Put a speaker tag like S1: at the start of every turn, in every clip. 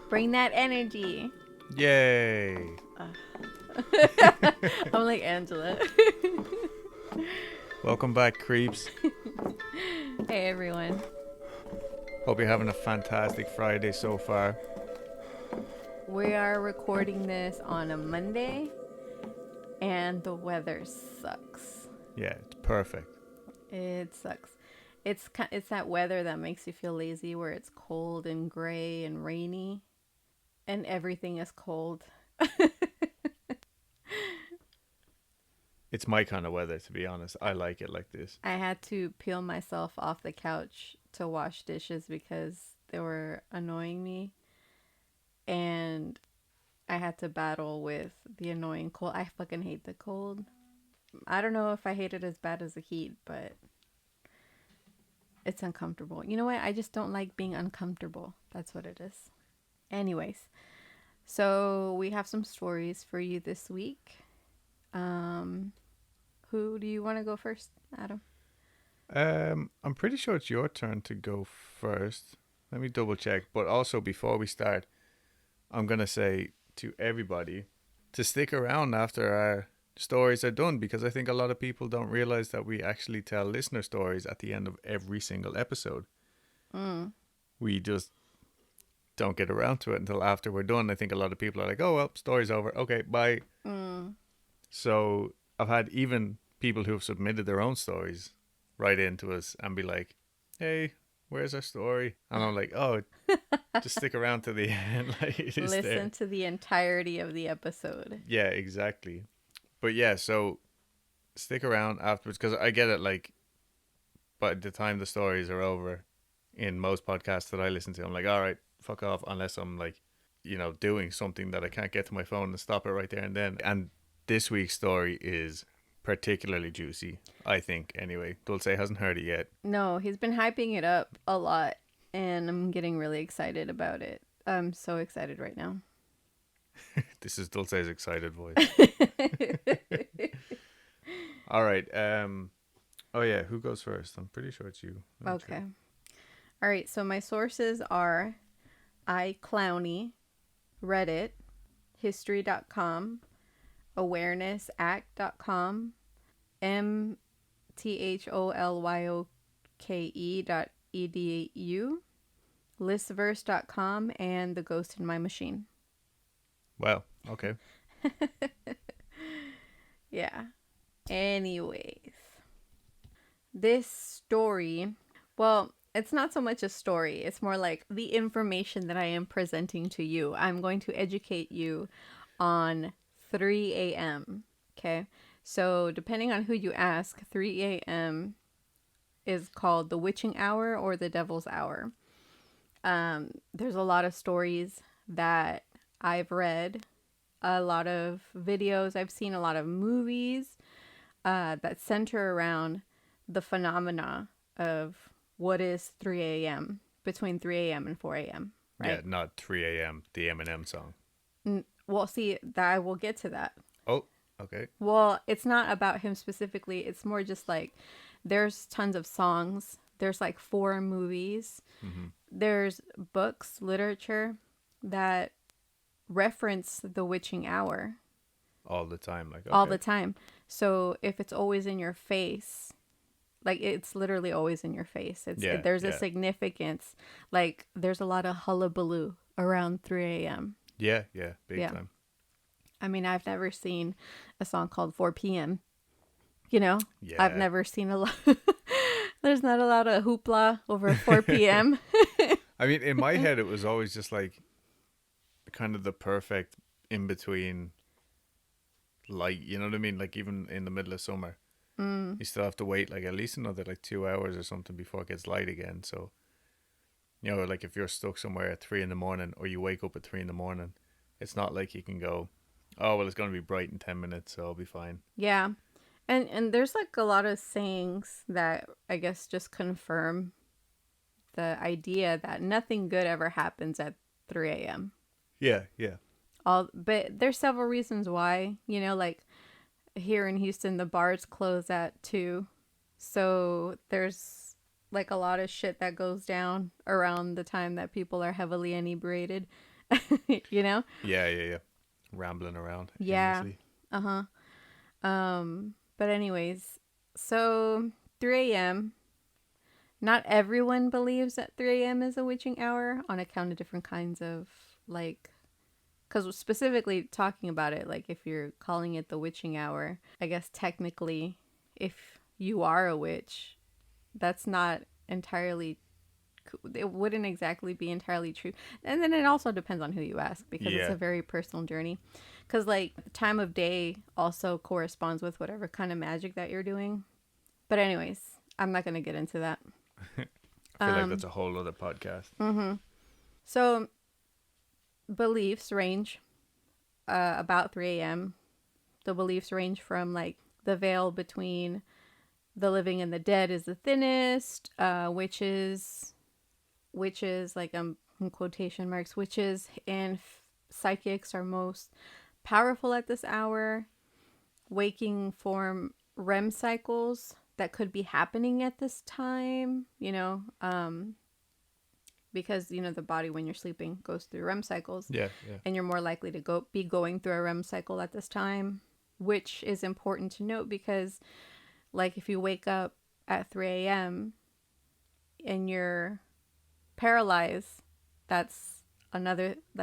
S1: Bring that energy.
S2: Yay.
S1: I'm like Angela.
S2: Welcome back, creeps.
S1: Hey, everyone.
S2: Hope you're having a fantastic Friday so far.
S1: We are recording this on a Monday, and the weather sucks.
S2: Yeah, it's perfect.
S1: It sucks. It's that weather that makes you feel lazy, where it's cold and gray and rainy, and everything is cold.
S2: It's my kind of weather, to be honest. I like it like this.
S1: I had to peel myself off the couch to wash dishes because they were annoying me. And I had to battle with the annoying cold. I fucking hate the cold. I don't know if I hate it as bad as the heat, but it's uncomfortable. You know what? I just don't like being uncomfortable. That's what it is. Anyways, so we have some stories for you this week. Who do you want to go first, Adam?
S2: I'm pretty sure it's your turn to go first. Let me double check. But also, before we start, I'm going to say to everybody to stick around after our stories are done, because I think a lot of people don't realize that we actually tell listener stories at the end of every single episode. We just don't get around to it until after we're done. I think a lot of people are like, oh, well, story's over. Okay, bye. So I've had even people who have submitted their own stories write into us and be like, hey, where's our story? And I'm like, oh, just stick around to the end. Like, it is
S1: Listen
S2: there.
S1: to the entirety of the episode.
S2: Yeah, exactly. But yeah, so stick around afterwards, because I get it, like, by the time the stories are over in most podcasts that I listen to, I'm like, all right, fuck off, unless I'm like, doing something that I can't get to my phone and stop it right there and then. And this week's story is particularly juicy, I think, anyway. Dulce hasn't heard it yet.
S1: No, he's been hyping it up a lot, and I'm getting really excited about it. I'm so excited right now.
S2: This is Dulce's excited voice. All right. Oh yeah, who goes first? I'm pretty sure it's you.
S1: Okay. All right, so my sources are iClowny, Reddit, history.com, awarenessact.com, mtholyoke.edu, listverse.com, and The Ghost in My Machine.
S2: Wow. Okay.
S1: Yeah. Anyways, this story, well, it's not so much a story. It's more like the information that I am presenting to you. I'm going to educate you on 3 a.m. Okay. So depending on who you ask, 3 a.m. is called the witching hour or the devil's hour. There's a lot of stories that I've read, a lot of videos I've seen, a lot of movies that center around the phenomena of what is 3 a.m. between 3 a.m. and 4 a.m. Right?
S2: Yeah, not 3 a.m. the Eminem song.
S1: Well, see, that I will get to that.
S2: Oh, okay.
S1: Well, it's not about him specifically. It's more just like there's tons of songs. There's like 4 movies. There's books, literature that reference the witching hour.
S2: All the time. Like, okay.
S1: All the time. So if it's always in your face, like it's literally always in your face. There's a significance. Like there's a lot of hullabaloo around 3 a.m.
S2: Yeah, big time.
S1: I mean, I've never seen a song called 4 p.m. Yeah. I've never seen a lot. There's not a lot of hoopla over 4 p.m.
S2: I mean, in my head, it was always just like kind of the perfect in between light. You know what I mean? Like even in the middle of summer, you still have to wait like at least another like 2 hours or something before it gets light again. So, like if you're stuck somewhere at 3 a.m. or you wake up at 3 a.m, it's not like you can go, oh, well, it's going to be bright in 10 minutes, so I'll be fine.
S1: Yeah. And there's like a lot of sayings that I guess just confirm the idea that nothing good ever happens at 3 a.m.
S2: Yeah.
S1: But there's several reasons why, like here in Houston, the bars close at 2. So there's like a lot of shit that goes down around the time that people are heavily inebriated. You know?
S2: Yeah, yeah, yeah. Rambling around
S1: Yeah.
S2: aimlessly.
S1: Uh-huh. But anyways, so 3 a.m. Not everyone believes that 3 a.m. is a witching hour on account of different kinds of like, because specifically talking about it, like if you're calling it the witching hour, I guess technically, if you are a witch, that's not entirely, it wouldn't exactly be entirely true. And then it also depends on who you ask because it's
S2: Yeah.
S1: a very personal journey. Because like the time of day also corresponds with whatever kind of magic that you're doing. But anyways, I'm not going to get into that.
S2: I feel like that's a whole other podcast.
S1: So beliefs range about 3 a.m. The beliefs range from like the veil between the living and the dead is the thinnest, witches like in quotation marks, witches and psychics are most powerful at this hour. Waking form REM cycles that could be happening at this time, because the body when you're sleeping goes through REM cycles,
S2: Yeah, yeah.
S1: and you're more likely to be going through a REM cycle at this time, which is important to note because like if you wake up at 3 a.m. and you're paralyzed, that's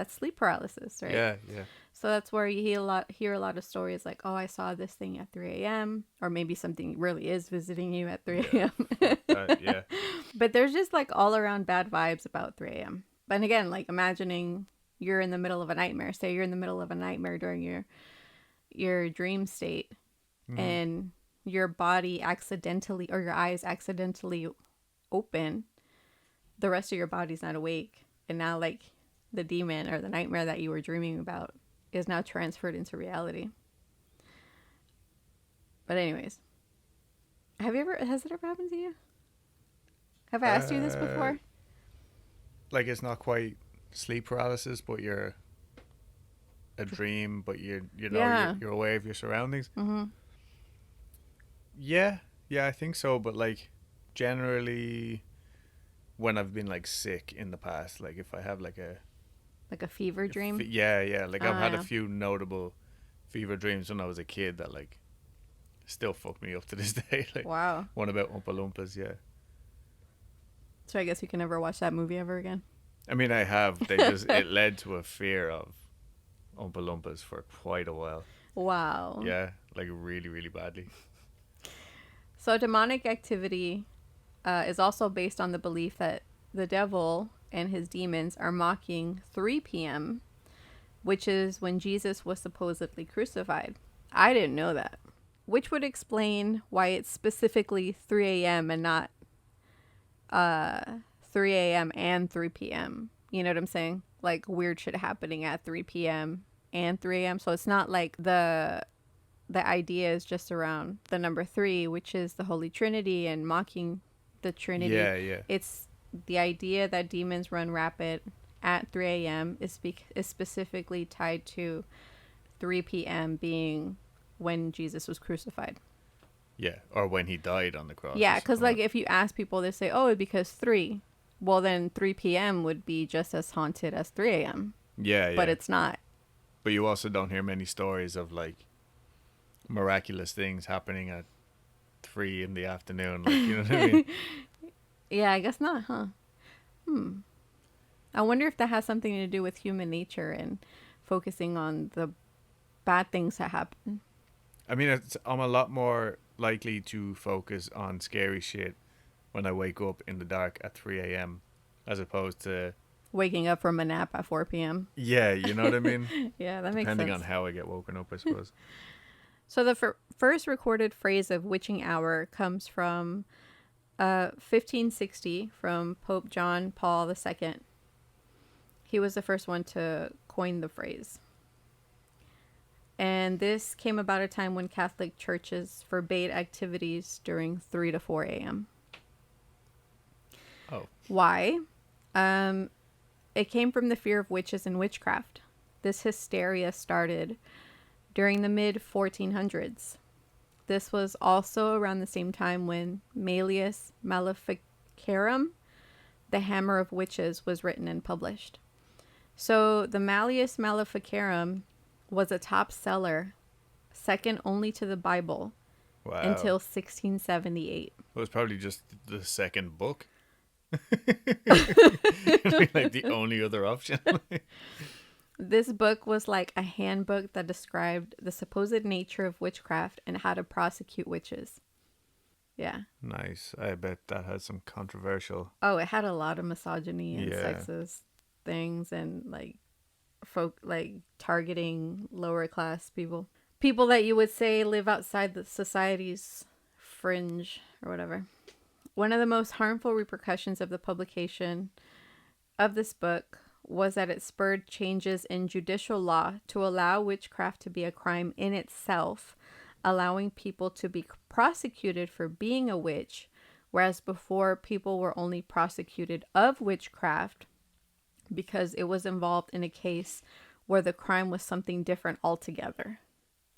S1: sleep paralysis, right?
S2: Yeah, yeah.
S1: So that's where you hear a lot of stories like, oh, I saw this thing at 3 a.m. or maybe something really is visiting you at 3 a.m.
S2: Yeah.
S1: But there's just like all around bad vibes about 3 a.m. But again, like imagining you're in the middle of a nightmare. Say you're in the middle of a nightmare during your dream state, and your body accidentally or your eyes accidentally open. The rest of your body's not awake, and now like the demon or the nightmare that you were dreaming about is now transferred into reality. But anyways, has it ever happened to you? Have I asked you this before?
S2: Like it's not quite sleep paralysis, but you're a dream, but
S1: Yeah.
S2: you're aware of your surroundings.
S1: Mm-hmm.
S2: Yeah, yeah, I think so. But like generally, when I've been like sick in the past, like if I have like
S1: Like a fever dream?
S2: yeah, yeah, like I've had a
S1: Yeah.
S2: few notable fever dreams when I was a kid that like still fuck me up to this day. Like
S1: Wow.
S2: one about Oompa Loompas, yeah.
S1: So I guess you can never watch that movie ever again.
S2: I mean, I have. It led to a fear of Oompa Loompas for quite a while.
S1: Wow.
S2: Yeah, like really, really badly.
S1: So demonic activity is also based on the belief that the devil and his demons are mocking 3 p.m., which is when Jesus was supposedly crucified. I didn't know that. Which would explain why it's specifically 3 a.m. and not 3 a.m. and 3 p.m. You know what I'm saying? Like weird shit happening at 3 p.m. and 3 a.m. So it's not like the idea is just around the number 3, which is the Holy Trinity and mocking the Trinity.
S2: Yeah, yeah.
S1: It's the idea that demons run rapid at 3 a.m. is specifically tied to 3 p.m. being when Jesus was crucified.
S2: Yeah, or when he died on the cross.
S1: Yeah, because like if you ask people, they say, oh, because 3. Well, then 3 p.m. would be just as haunted as 3 a.m.
S2: Yeah, yeah.
S1: But it's not.
S2: But you also don't hear many stories of like miraculous things happening at 3 in the afternoon. Like, you know what I mean?
S1: Yeah, I guess not, huh? I wonder if that has something to do with human nature and focusing on the bad things that happen.
S2: I mean, I'm a lot more likely to focus on scary shit when I wake up in the dark at 3 a.m. as opposed to
S1: Waking up from a nap at 4 p.m.
S2: yeah, you know what I mean?
S1: Yeah, that makes sense.
S2: Depending on how I get woken up, I suppose.
S1: So the first recorded phrase of witching hour comes from 1560 from Pope John Paul II. He was the first one to coin the phrase. And this came about a time when Catholic churches forbade activities during 3 to 4 a.m.
S2: Oh.
S1: Why? It came from the fear of witches and witchcraft. This hysteria started during the mid-1400s. This was also around the same time when Malleus Maleficarum, the Hammer of Witches, was written and published. So the Malleus Maleficarum was a top seller, second only to the Bible,
S2: Wow.
S1: until 1678.
S2: It was probably just the second book. It'd be like the only other option.
S1: This book was like a handbook that described the supposed nature of witchcraft and how to prosecute witches. Yeah.
S2: Nice. I bet that has some controversial.
S1: Oh, it had a lot of misogyny and
S2: Yeah.
S1: sexist things and like folk like targeting lower class people. People that you would say live outside the society's fringe or whatever. One of the most harmful repercussions of the publication of this book was that it spurred changes in judicial law to allow witchcraft to be a crime in itself, allowing people to be prosecuted for being a witch, whereas before people were only prosecuted of witchcraft because it was involved in a case where the crime was something different altogether.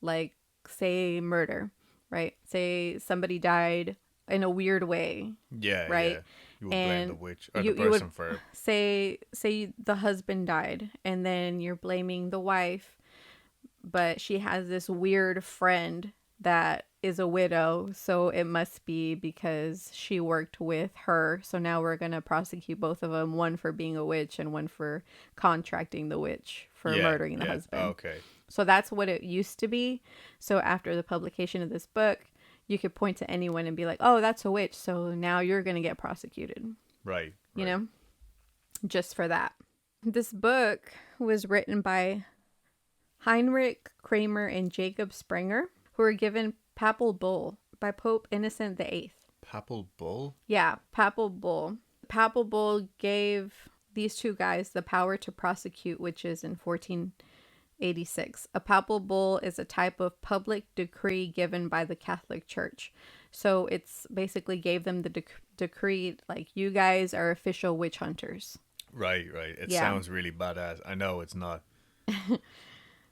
S1: Like, say, murder, right? Say somebody died in a weird way,
S2: Yeah, yeah.
S1: right?
S2: You would blame the
S1: And
S2: witch or the
S1: you would
S2: person for.
S1: say the husband died and then you're blaming the wife, but she has this weird friend that is a widow, so it must be because she worked with her. So now we're going to prosecute both of them, one for being a witch and one for contracting the witch for
S2: Yeah,
S1: murdering the
S2: yeah.
S1: husband.
S2: Okay.
S1: So that's what it used to be. So after the publication of this book, you could point to anyone and be like, "Oh, that's a witch." So now you're going to get prosecuted,
S2: Right,
S1: you
S2: right.
S1: know, just for that. This book was written by Heinrich Kramer and Jacob Springer, who were given papal bull by Pope Innocent VIII.
S2: Papal bull?
S1: Yeah, papal bull. Papal bull gave these two guys the power to prosecute witches in 1486. A papal bull is a type of public decree given by the Catholic Church. So it's basically gave them the decree like, you guys are official witch hunters.
S2: Right, right. It
S1: Yeah.
S2: sounds really badass. I know it's not.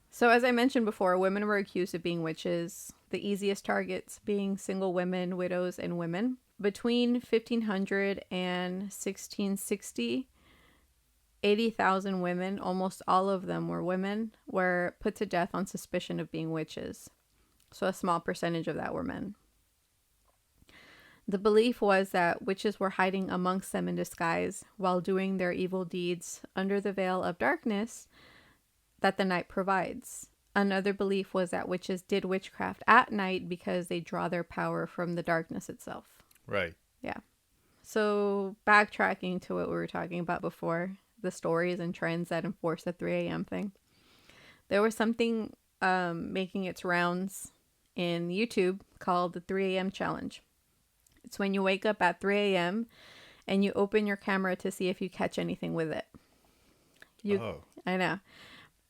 S1: So, as I mentioned before, women were accused of being witches, the easiest targets being single women, widows, and women. Between 1500 and 1660, 80,000 women, almost all of them were women, were put to death on suspicion of being witches. So, a small percentage of that were men. The belief was that witches were hiding amongst them in disguise while doing their evil deeds under the veil of darkness that the night provides. Another belief was that witches did witchcraft at night because they draw their power from the darkness itself.
S2: Right.
S1: Yeah. So, backtracking to what we were talking about before, the stories and trends that enforce the 3 a.m. thing. There was something making its rounds in YouTube called the 3 a.m. challenge. It's when you wake up at 3 a.m. and you open your camera to see if you catch anything with it. I know.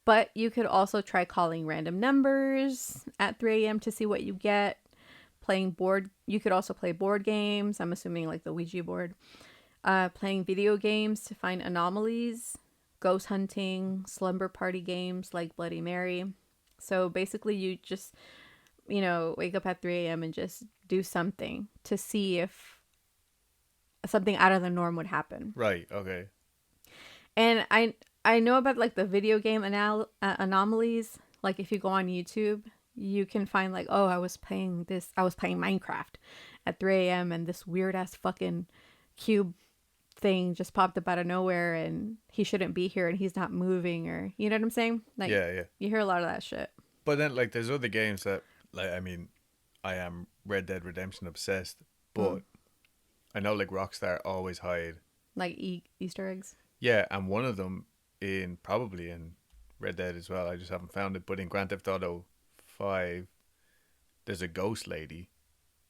S1: But you could also try calling random numbers at 3 a.m. to see what you get. You could also play board games. I'm assuming like the Ouija board. Playing video games to find anomalies. Ghost hunting, slumber party games like Bloody Mary. So basically you just, wake up at 3 a.m. and just do something to see if something out of the norm would happen.
S2: Right, okay.
S1: And I know about like the video game anomalies. Like if you go on YouTube, you can find like, oh, I was playing Minecraft at 3 a.m. and this weird ass fucking cube thing just popped up out of nowhere and he shouldn't be here and he's not moving, or you know what I'm saying? Like,
S2: Yeah, yeah.
S1: you hear a lot of that shit.
S2: But then, like, there's other games that, like, I mean, I am Red Dead Redemption obsessed, but I know, like, Rockstar always hide.
S1: Like Easter eggs.
S2: Yeah, and one of them probably in Red Dead as well. I just haven't found it. But in Grand Theft Auto 5, there's a ghost lady,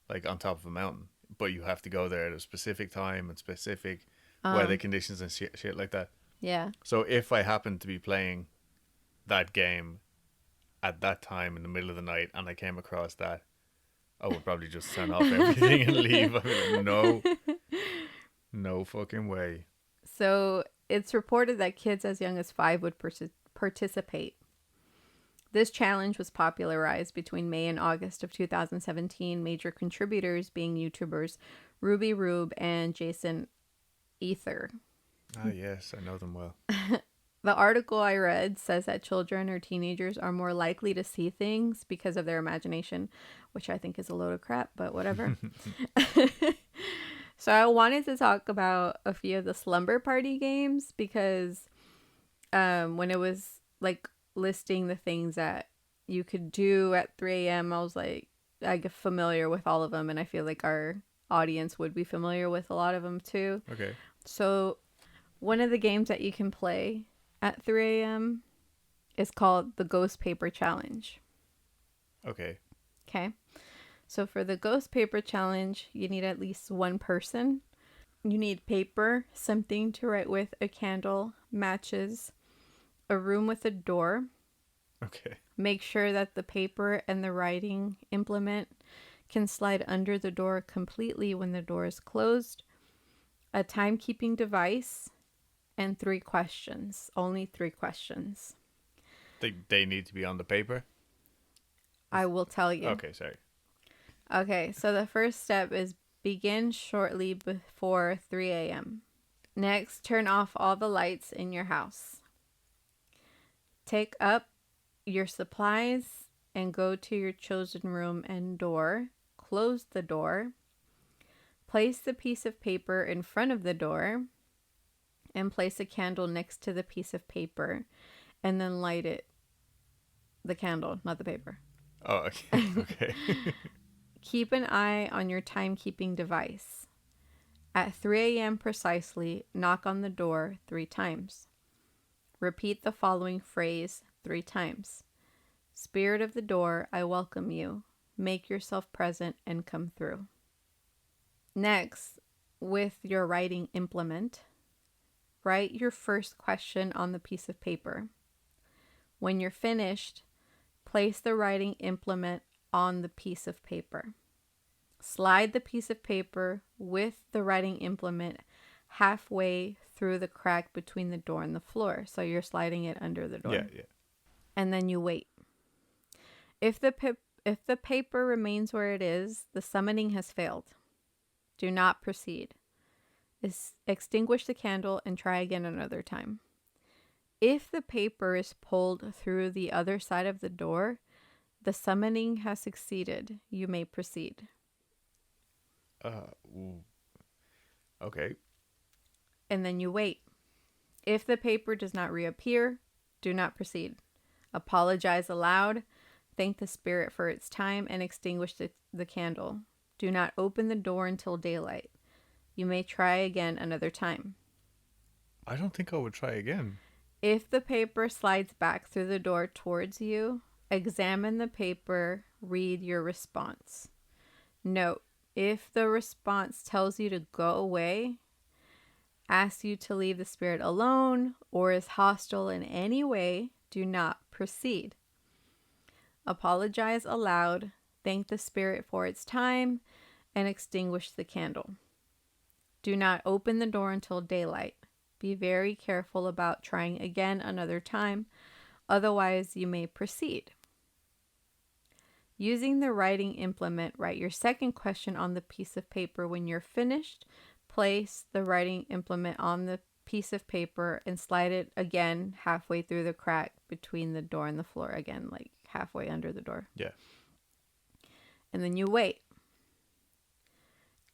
S2: like, on top of a mountain. But you have to go there at a specific time and specific weather conditions and shit like that.
S1: Yeah.
S2: So if I happen to be playing that game at that time in the middle of the night and I came across that, I would probably just turn off everything and leave. I'd be like, no fucking way.
S1: So it's reported that kids as young as 5 would participate. This challenge was popularized between May and August of 2017, major contributors being YouTubers Ruby Rube and Jason Ether.
S2: Ah, yes, I know them well.
S1: The article I read says that children or teenagers are more likely to see things because of their imagination, which I think is a load of crap, but whatever. So I wanted to talk about a few of the slumber party games because when it was like listing the things that you could do at 3 a.m., I was like, I get familiar with all of them, and I feel like our audience would be familiar with a lot of them too.
S2: Okay.
S1: So one of the games that you can play at 3 a.m. is called the Ghost Paper Challenge.
S2: Okay.
S1: Okay. So for the Ghost Paper Challenge, you need at least one person. You need paper, something to write with, a candle, matches, a room with a door.
S2: Okay.
S1: Make sure that the paper and the writing implement can slide under the door completely when the door is closed. A timekeeping device, and 3 questions. Only 3 questions.
S2: They need to be on the paper?
S1: I will tell you.
S2: Okay, sorry.
S1: Okay, so the first step is begin shortly before 3 a.m. Next, turn off all the lights in your house. Take up your supplies and go to your chosen room and door. Close the door. Place the piece of paper in front of the door and place a candle next to the piece of paper and then light it. The candle, not the paper.
S2: Oh, okay. Okay.
S1: Keep an eye on your timekeeping device. At 3 a.m. precisely, knock on the door 3 times. Repeat the following phrase 3 times. Spirit of the door, I welcome you. Make yourself present and come through. Next, with your writing implement, write your first question on the piece of paper. When you're finished, place the writing implement on the piece of paper. Slide the piece of paper with the writing implement halfway through the crack between the door and the floor. So you're sliding it under the door.
S2: Yeah.
S1: And then you wait. If the paper remains where it is, the summoning has failed. Do not proceed. Extinguish the candle and try again another time. If the paper is pulled through the other side of the door, the summoning has succeeded. You may proceed.
S2: Okay.
S1: And then you wait. If the paper does not reappear, do not proceed. Apologize aloud, thank the spirit for its time, and extinguish the candle. Do not open the door until daylight. You may try again another time.
S2: I don't think I would try again.
S1: If the paper slides back through the door towards you, examine the paper, read your response. Note, if the response tells you to go away, asks you to leave the spirit alone, or is hostile in any way, do not proceed. Apologize aloud, thank the spirit for its time, and extinguish the candle. Do not open the door until daylight. Be very careful about trying again another time, otherwise you may proceed. Using the writing implement, write your second question on the piece of paper. When you're finished, place the writing implement on the piece of paper and slide it again halfway through the crack between the door and the floor, again, like halfway under the door.
S2: Yeah.
S1: And then you wait.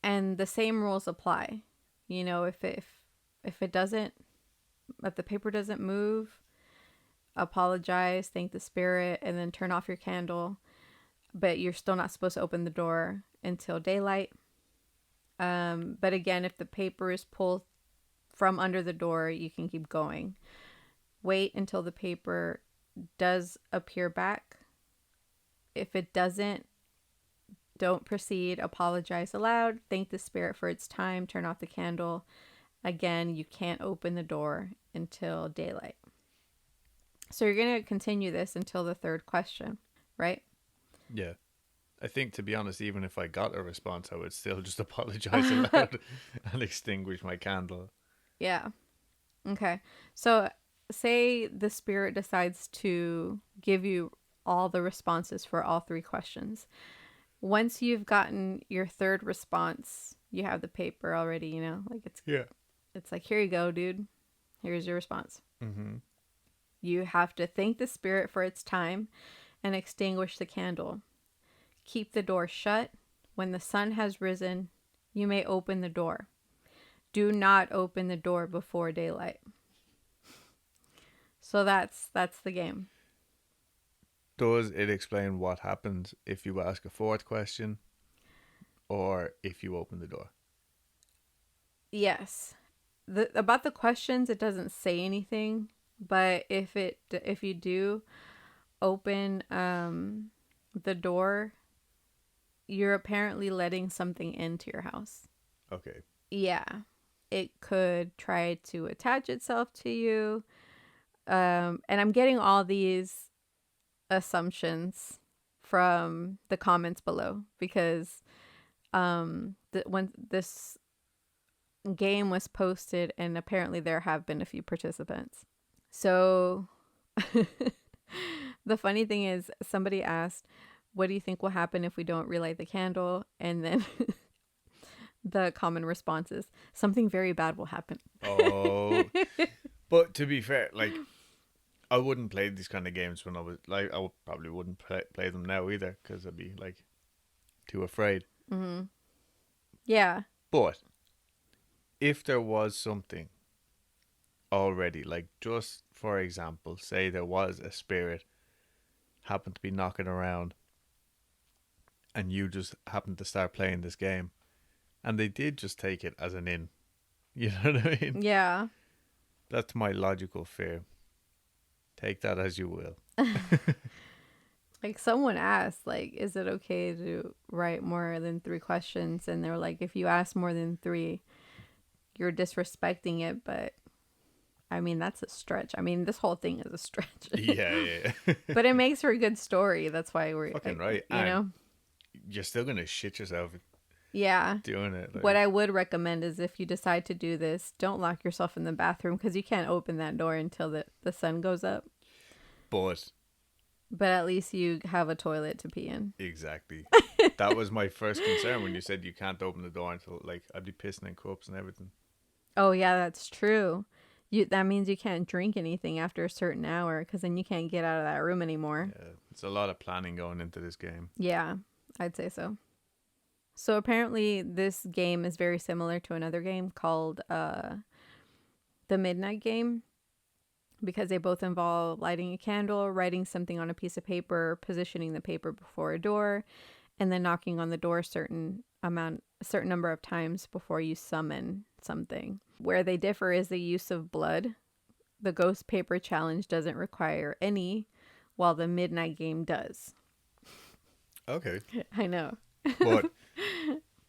S1: And the same rules apply. You know, if the paper doesn't move, apologize, thank the spirit, and then turn off your candle. But you're still not supposed to open the door until daylight. But again, if the paper is pulled from under the door, you can keep going. Wait until the paper does appear back. If it doesn't, don't proceed. Apologize aloud. Thank the spirit for its time. Turn off the candle. Again, you can't open the door until daylight. So you're going to continue this until the third question, right?
S2: Yeah. I think, to be honest, even if I got a response, I would still just apologize aloud and extinguish my candle.
S1: Yeah. Okay. So say the spirit decides to give you all the responses for all 3 questions. Once you've gotten your third response, you have the paper already, you know, like it's like, here you go, dude. Here's your response.
S2: Mm-hmm.
S1: You have to thank the spirit for its time and extinguish the candle. Keep the door shut. When the sun has risen, you may open the door. Do not open the door before daylight. So that's the game.
S2: Does it explain what happens if you ask a fourth question or if you open the door?
S1: Yes. About the questions, it doesn't say anything, but if you do open the door, you're apparently letting something into your house.
S2: Okay.
S1: Yeah. It could try to attach itself to you. And I'm getting all these assumptions from the comments below because when this game was posted, and apparently there have been a few participants. So the funny thing is, somebody asked, what do you think will happen if we don't relight the candle? And then the common response is, something very bad will happen.
S2: Oh, but to be fair, like, I wouldn't play these kind of games when I was, like, probably wouldn't play them now either because I'd be, like, too afraid.
S1: Mm-hmm. Yeah.
S2: But if there was something already, like, just for example, say there was a spirit happened to be knocking around and you just happened to start playing this game and they did just take it as an in, you know what I mean?
S1: Yeah.
S2: That's my logical fear. Take that as you will.
S1: Like, someone asked, like, is it okay to write more than 3 questions? And they're like, if you ask more than 3, you're disrespecting it. But I mean, that's a stretch. I mean, this whole thing is a stretch.
S2: Yeah.
S1: But it makes for a good story. That's why we're
S2: Fucking
S1: like,
S2: right.
S1: You know?
S2: You're still gonna shit yourself
S1: Yeah.
S2: doing it. Like.
S1: What I would recommend is, if you decide to do this, don't lock yourself in the bathroom because you can't open that door until the sun goes up. But at least you have a toilet to pee in.
S2: Exactly. That was my first concern when you said you can't open the door until, like, I'd be pissing in cups and everything.
S1: Oh, yeah, that's true. That means you can't drink anything after a certain hour because then you can't get out of that room anymore.
S2: Yeah, it's a lot of planning going into this game.
S1: Yeah, I'd say so. So apparently this game is very similar to another game called The Midnight Game, because they both involve lighting a candle, writing something on a piece of paper, positioning the paper before a door, and then knocking on the door a certain number of times before you summon something. Where they differ is the use of blood. The ghost paper challenge doesn't require any, while the Midnight Game does.
S2: Okay.
S1: I know.
S2: But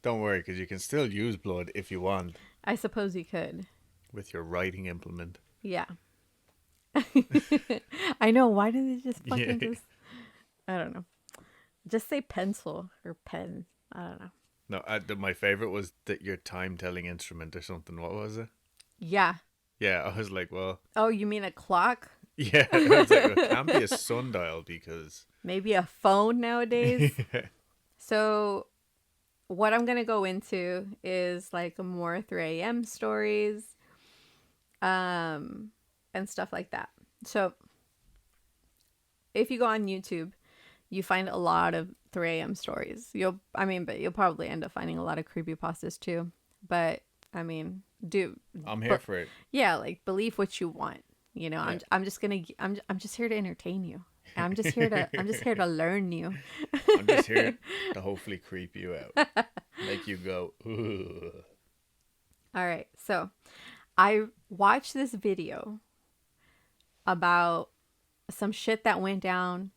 S2: don't worry, because you can still use blood if you want.
S1: I suppose you could.
S2: With your writing implement.
S1: Yeah. I know. Why did they just fucking just... I don't know. Just say pencil or pen. I don't know.
S2: No, my favorite was your time-telling instrument or something. What was it?
S1: Yeah.
S2: Yeah, I was like, well...
S1: Oh, you mean a clock?
S2: Yeah, I was like, it can't be a sundial because...
S1: Maybe a phone nowadays? So, what I'm going to go into is, like, more 3 a.m. stories and stuff like that. So, if you go on YouTube, you find a lot of 3 a.m. stories. But you'll probably end up finding a lot of creepypastas too. But I mean,
S2: I'm here for it.
S1: Yeah, like, believe what you want. You know,
S2: Yeah.
S1: I'm just here to entertain you. I'm just here to learn you.
S2: I'm just here to hopefully creep you out, make you go, ooh.
S1: All right, so I watched this video about some shit that went down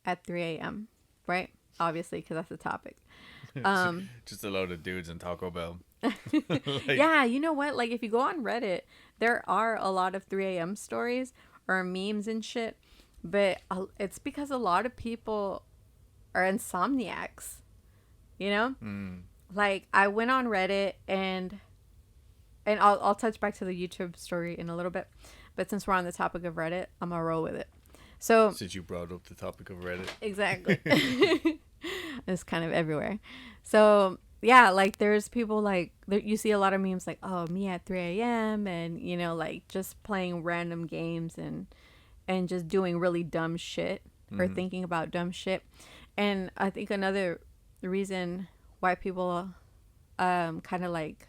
S1: at 3 a.m. Right? Obviously, because that's the topic.
S2: Just a load of dudes in Taco Bell.
S1: Yeah, you know what? Like, if you go on Reddit, there are a lot of 3 a.m. stories or memes and shit. But it's because a lot of people are insomniacs, you know? Like, I went on Reddit and I'll touch back to the YouTube story in a little bit. But since we're on the topic of Reddit, I'm going to roll with it. So,
S2: since you brought up the topic of Reddit.
S1: Exactly. It's kind of everywhere. So, yeah, like, there's people, like, you see a lot of memes like, oh, me at 3 a.m. and, you know, like, just playing random games and and just doing really dumb shit or
S2: Mm-hmm.
S1: thinking about dumb shit. And I think another reason why people kind of like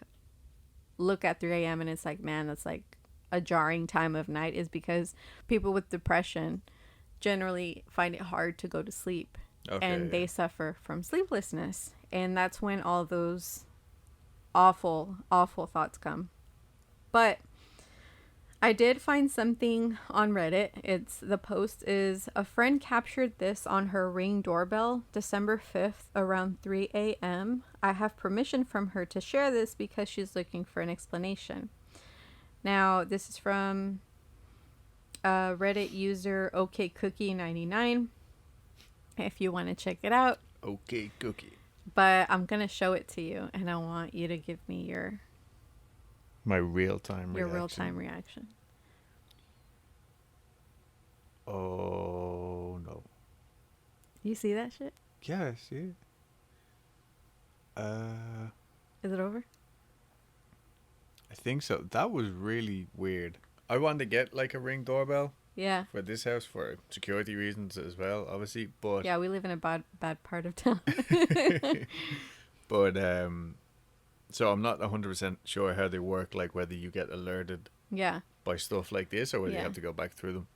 S1: look at 3 a.m. and it's like, man, that's like a jarring time of night is because people with depression generally find it hard to go to sleep,
S2: Okay,
S1: and
S2: yeah.
S1: they suffer from sleeplessness. And that's when all those awful, awful thoughts come. But I did find something on Reddit. The post is a friend captured this on her Ring doorbell December 5th around 3 a.m. I have permission from her to share this because she's looking for an explanation. Now, this is from Reddit user OKCookie99 if you want to check it out.
S2: Okay, cookie.
S1: But I'm going to show it to you and I want you to give me
S2: My real-time
S1: your
S2: reaction.
S1: real-time reaction.
S2: Oh, no.
S1: You see that shit?
S2: Yeah, I see it.
S1: Is it over?
S2: I think so. That was really weird. I wanted to get like a Ring doorbell
S1: Yeah.
S2: for this house for security reasons as well, obviously. But
S1: Yeah, we live in a bad part of town.
S2: but so I'm not 100% sure how they work. Like whether you get alerted
S1: Yeah.
S2: by stuff like this or whether you
S1: Yeah.
S2: have to go back through them.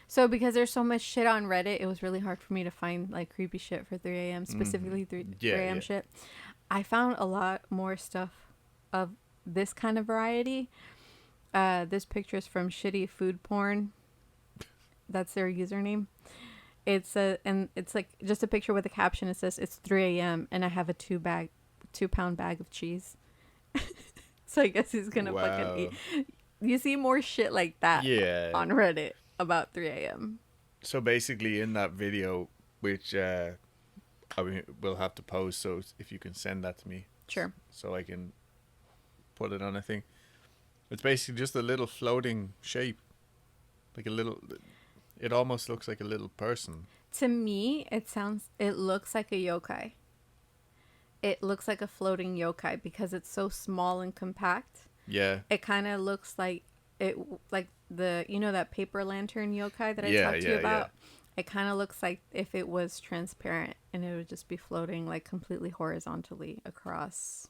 S1: So because there's so much shit on Reddit, it was really hard for me to find like creepy shit for 3 a.m. specifically 3
S2: Yeah,
S1: a.m.
S2: yeah.
S1: shit. I found a lot more stuff of this kind of variety. This picture is from Shitty Food Porn. That's their username. And it's like just a picture with a caption. It says it's 3 a.m. and I have a 2-pound bag of cheese. So I guess he's gonna fucking eat. You see more shit like that
S2: Yeah.
S1: on Reddit about 3 a.m.
S2: So basically, in that video, which I mean, we'll have to post, so if you can send that to me,
S1: Sure.
S2: so I can put it on a thing. It's basically just a little floating shape, like a little. It almost looks like a little person.
S1: To me, it looks like a yokai. It looks like a floating yokai because it's so small and compact.
S2: Yeah.
S1: It kind of looks like that paper lantern yokai that I
S2: Yeah,
S1: talked to you
S2: yeah,
S1: about. It kind of looks like if it was transparent and it would just be floating like completely horizontally across.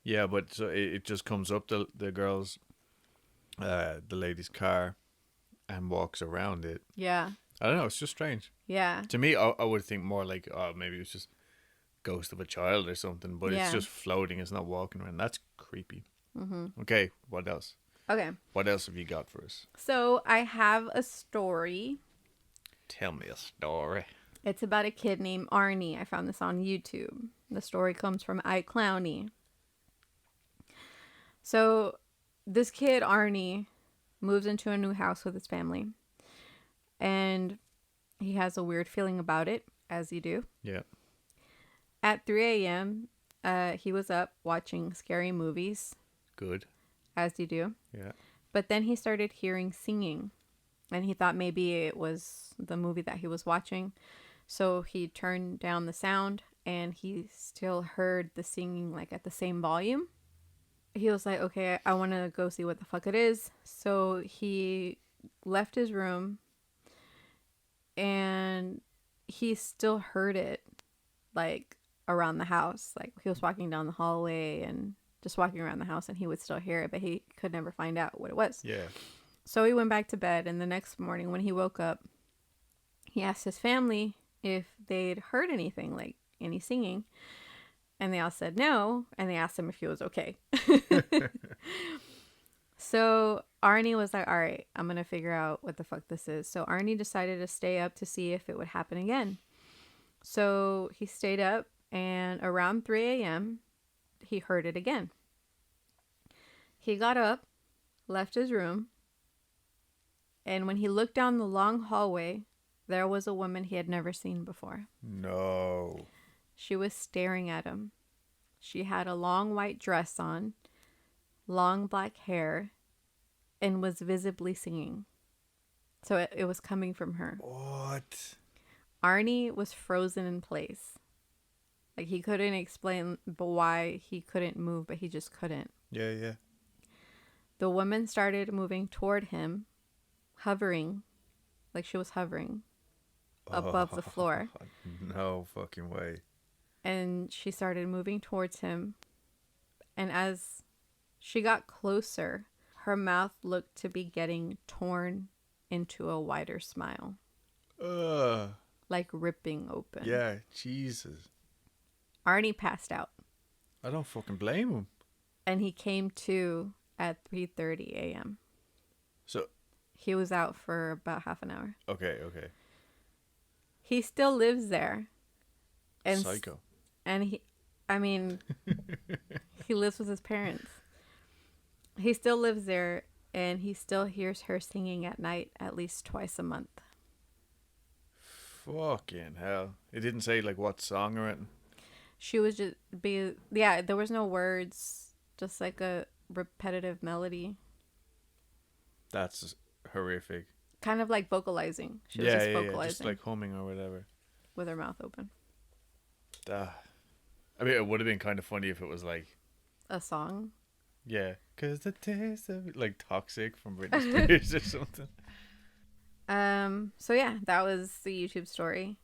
S2: Yeah, but so it just comes up the girl's, the lady's car, and walks around it.
S1: Yeah.
S2: I don't know. It's just strange.
S1: Yeah.
S2: To me, I would think more like, oh, maybe it's just ghost of a child or something. But
S1: Yeah.
S2: it's just floating. It's not walking around. That's creepy.
S1: Mm-hmm.
S2: Okay, what else?
S1: Okay.
S2: What else have you got for us?
S1: So I have a story.
S2: Tell me a story.
S1: It's about a kid named Arnie. I found this on YouTube. The story comes from iClowny. So this kid, Arnie, moves into a new house with his family. And he has a weird feeling about it, as you do.
S2: Yeah.
S1: At 3 a.m., he was up watching scary movies,
S2: Good.
S1: as you do.
S2: Yeah.
S1: But then he started hearing singing. And he thought maybe it was the movie that he was watching. So he turned down the sound and he still heard the singing like at the same volume. He was like, okay, I want to go see what the fuck it is. So he left his room and he still heard it like around the house. Like he was walking down the hallway and just walking around the house and he would still hear it, but he could never find out what it was.
S2: Yeah.
S1: So he went back to bed, and the next morning when he woke up, he asked his family if they'd heard anything, like any singing. And they all said no, and they asked him if he was okay. So Arnie was like, all right, I'm going to figure out what the fuck this is. So Arnie decided to stay up to see if it would happen again. So he stayed up, and around 3 a.m., he heard it again. He got up, left his room, and when he looked down the long hallway, there was a woman he had never seen before.
S2: No.
S1: She was staring at him. She had a long white dress on, long black hair, and was visibly singing. So it was coming from her.
S2: What?
S1: Arnie was frozen in place. Like he couldn't explain why he couldn't move, but he just couldn't.
S2: Yeah, yeah.
S1: The woman started moving toward him, hovering, like she was hovering above the
S2: Oh,
S1: floor.
S2: no fucking way.
S1: And she started moving towards him. And as she got closer, her mouth looked to be getting torn into a wider smile,
S2: Ugh.
S1: like ripping open.
S2: Yeah, Jesus.
S1: Arnie passed out,
S2: I don't fucking blame him.
S1: and he came to at 3:30 a.m.
S2: So,
S1: He was out for about half an hour.
S2: okay.
S1: He still lives there. And
S2: Psycho.
S1: and I mean, he lives with his parents. He still lives there, and he still hears her singing at night at least twice a month.
S2: Fucking hell. It didn't say like what song or anything.
S1: She was just yeah, there was no words, just like a repetitive melody,
S2: That's horrific.
S1: kind of like vocalizing. She was just vocalizing
S2: just like humming or whatever.
S1: with her mouth open.
S2: I mean, it would have been kind of funny if it was like,
S1: A song.
S2: yeah, because the taste of it, like Toxic from Britney Spears or something.
S1: So yeah, that was the YouTube story.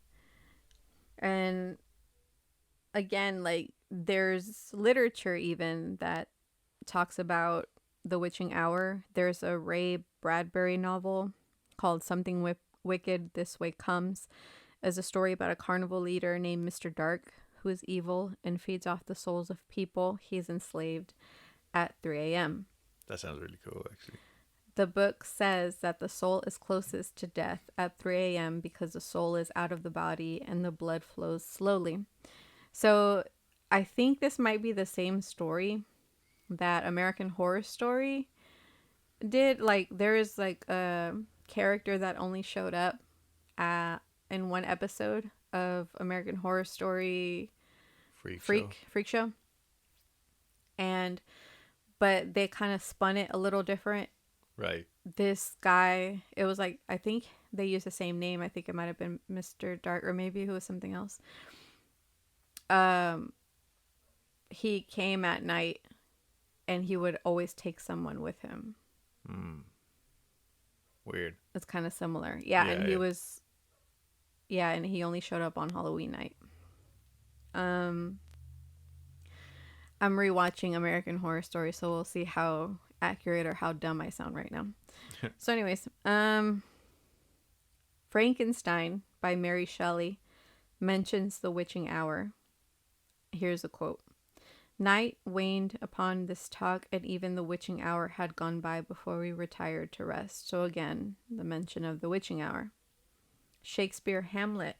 S1: And again, like there's literature even that talks about the witching hour. There's a Ray Bradbury novel called Something Wicked This Way Comes, as a story about a carnival leader named Mr. Dark who is evil and feeds off the souls of people he's enslaved at 3 a.m.
S2: That sounds really cool, actually.
S1: The book says that the soul is closest to death at 3 a.m. because the soul is out of the body and the blood flows slowly. So I think this might be the same story that American Horror Story did. Like there is like a character that only showed up in one episode of American Horror Story Freak Show. But they kind of spun it a little different.
S2: Right.
S1: This guy, it was like, I think they used the same name. I think it might have been Mr. Dark, or maybe it was something else. He came at night and he would always take someone with him.
S2: Weird.
S1: It's kind of similar. Yeah, and he was, and he only showed up on Halloween night. I'm rewatching American Horror Story, so we'll see how accurate or how dumb I sound right now. So anyways, Frankenstein by Mary Shelley mentions the witching hour. Here's a quote. Night waned upon this talk, and even the witching hour had gone by before we retired to rest. So again, the mention of the witching hour. Shakespeare Hamlet.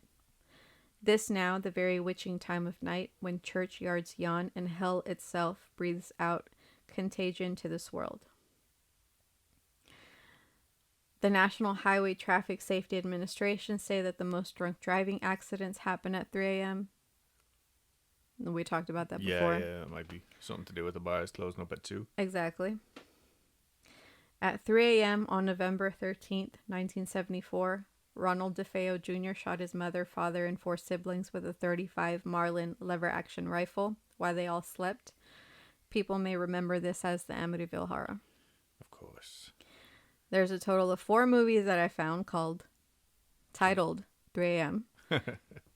S1: This now, the very witching time of night, when churchyards yawn and hell itself breathes out contagion to this world. The National Highway Traffic Safety Administration say that the most drunk driving accidents happen at 3 a.m. We talked about that before.
S2: Yeah, it might be something to do with the bars closing up at 2.
S1: Exactly. At 3 a.m. on November 13th, 1974, Ronald DeFeo Jr. shot his mother, father, and 4 siblings with a .35 Marlin lever-action rifle while they all slept. People may remember this as the Amityville Horror.
S2: Of course.
S1: There's a total of 4 movies that I found titled 3 a.m.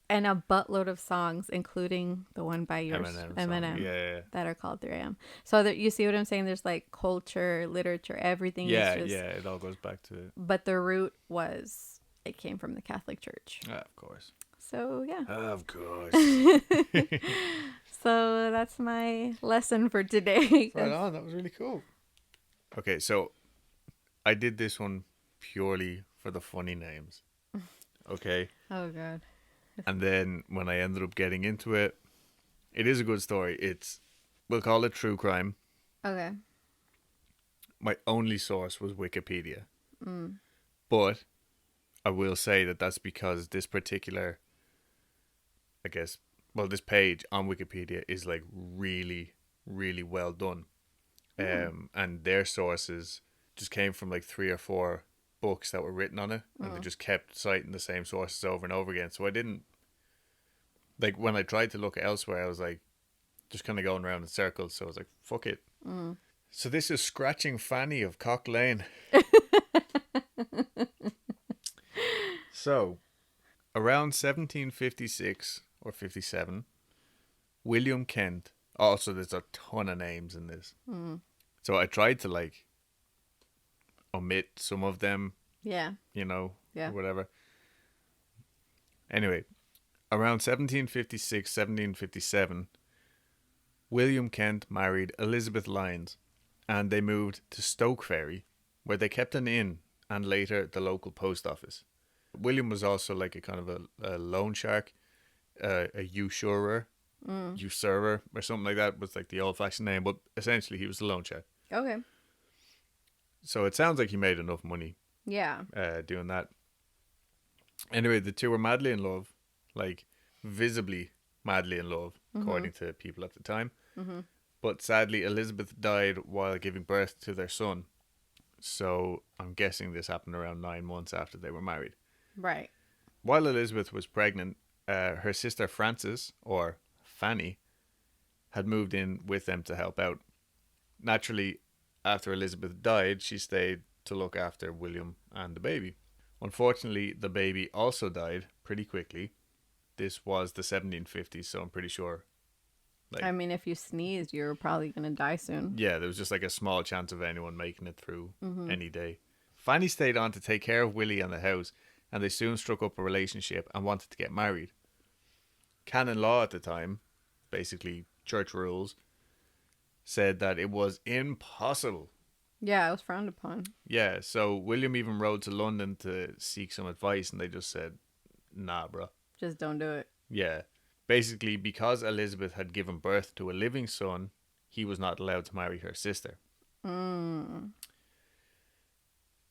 S1: and a buttload of songs, including the one by Eminem, that are called 3 a.m. So you see what I'm saying? There's like culture, literature, everything.
S2: It all goes back to it.
S1: But the root was, it came from the Catholic Church.
S2: Of course.
S1: So, yeah.
S2: Of course.
S1: So, that's my lesson for today.
S2: Right on. That was really cool. Okay, so I did this one purely for the funny names. Okay?
S1: Oh, God.
S2: And then when I ended up getting into it, it is a good story. We'll call it true crime.
S1: Okay.
S2: My only source was Wikipedia. But I will say that that's because this particular, this page on Wikipedia is like really, really well done. And their sources just came from like 3 or 4 books that were written on it. And they just kept citing the same sources over and over again. So I didn't, like when I tried to look elsewhere, I was like, just kind of going around in circles. So I was like, fuck it. So this is Scratching Fanny of Cock Lane. So, around 1756 or 57, William Kent. Also, there's a ton of names in this. So I tried to like omit some of them,
S1: Yeah.
S2: or
S1: Yeah.
S2: whatever. Anyway, around 1756, 1757, William Kent married Elizabeth Lyons, and they moved to Stoke Ferry, where they kept an inn and later the local post office. William was also like a kind of a loan shark, a usurer, usurer, or something like that was like the old-fashioned name, but essentially he was a loan shark.
S1: Okay.
S2: So it sounds like he made enough money
S1: Yeah.
S2: doing that. Anyway, the two were madly in love, like visibly madly in love, according to people at the time. But sadly, Elizabeth died while giving birth to their son. So I'm guessing this happened around 9 months after they were married.
S1: Right.
S2: While Elizabeth was pregnant, her sister Frances, or Fanny, had moved in with them to help out. Naturally, after Elizabeth died, she stayed to look after William and the baby. Unfortunately, the baby also died pretty quickly. This was the 1750s, so I'm pretty sure.
S1: I mean, if you sneezed, you're probably going to die soon.
S2: Yeah, there was just like a small chance of anyone making it through any day. Fanny stayed on to take care of Willy and the house, and they soon struck up a relationship and wanted to get married. Canon law at the time, basically church rules, said that it was impossible.
S1: Yeah, it was frowned upon.
S2: Yeah, so William even rode to London to seek some advice, and they just said, nah, bro.
S1: Just don't do it.
S2: Yeah. Basically, because Elizabeth had given birth to a living son, he was not allowed to marry her sister.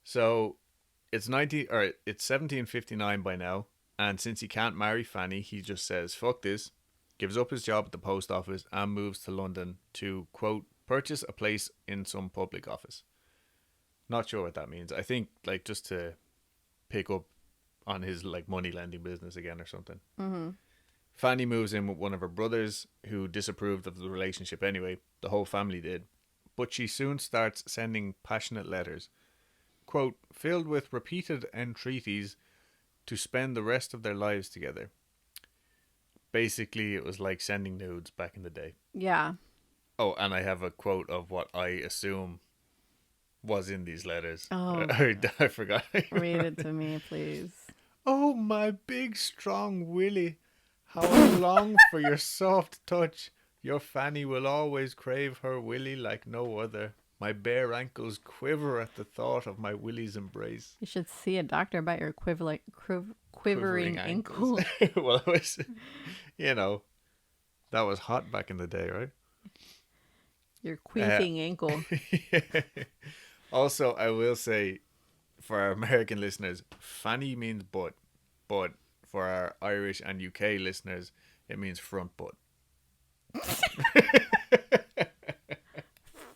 S2: So it's 1759 by now, and since he can't marry Fanny, he just says fuck this, gives up his job at the post office, and moves to London to, quote, purchase a place in some public office. Not sure what that means. I think like just to pick up on his like money lending business again or something. Fanny moves in with one of her brothers, who disapproved of the relationship anyway. The whole family did. But she soon starts sending passionate letters, quote, filled with repeated entreaties to spend the rest of their lives together. Basically, it was like sending nudes back in the day.
S1: Yeah.
S2: Oh, and I have a quote of what I assume was in these letters.
S1: Oh.
S2: I forgot.
S1: Read it to me, please.
S2: Oh, my big, strong Willy. How I long for your soft touch. Your Fanny will always crave her Willy like no other. My bare ankles quiver at the thought of my Willy's embrace.
S1: You should see a doctor about your quivering ankle.
S2: Well, it was, that was hot back in the day, right?
S1: Your queefing ankle.
S2: Also, I will say, for our American listeners, Fanny means butt, but for our Irish and UK listeners, it means front butt.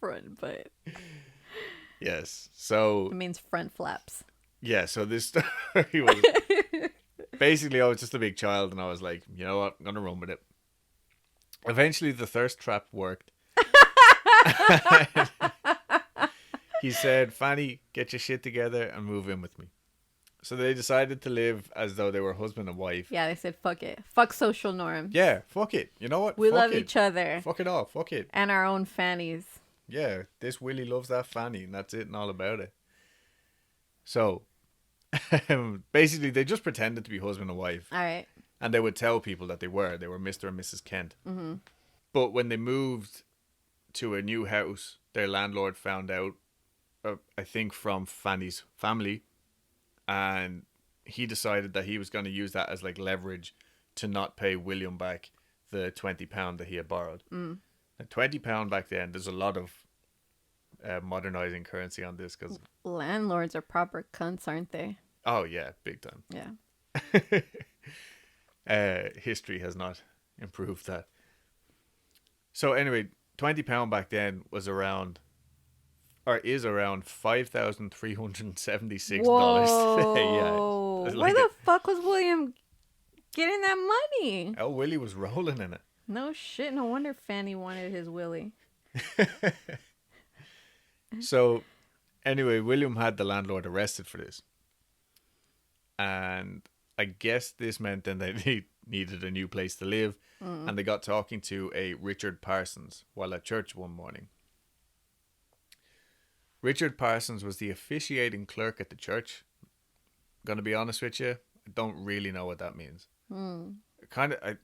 S1: Front butt.
S2: Yes. So
S1: It means front flaps.
S2: yeah, so this story was basically I was just a big child and I was like, you know what, I'm gonna run with it. Eventually the thirst trap worked. He said, Fanny, get your shit together and move in with me. So they decided to live as though they were husband and wife.
S1: Yeah, they said fuck it. Fuck social norms.
S2: Yeah, fuck it. You know what?
S1: We
S2: Fuck
S1: love
S2: it.
S1: each other.
S2: Fuck it all. Fuck it.
S1: And our own fannies.
S2: Yeah, this Willy loves that Fanny and that's it and all about it. So, basically they just pretended to be husband and wife.
S1: All right.
S2: And they would tell people that they were Mr. and Mrs. Kent. Mm-hmm. But when they moved to a new house, their landlord found out, I think from Fanny's family, and he decided that he was going to use that as like leverage to not pay William back the £20 that he had borrowed. And £20 back then, there's a lot of modernizing currency on this because
S1: Landlords are proper cunts, aren't they?
S2: oh yeah, big time.
S1: Yeah.
S2: History has not improved that. So anyway, £20 back then was around, or is around $5,376 today. Yeah.
S1: Where the fuck was William getting that money?
S2: Oh, Willy was rolling in it.
S1: No shit. No wonder Fanny wanted his Willy.
S2: So Anyway, William had the landlord arrested for this. And I guess this meant then they needed a new place to live. And they got talking to a Richard Parsons while at church one morning. Richard Parsons was the officiating clerk at the church. Gonna be honest with you, I don't really know what that means. Kind of.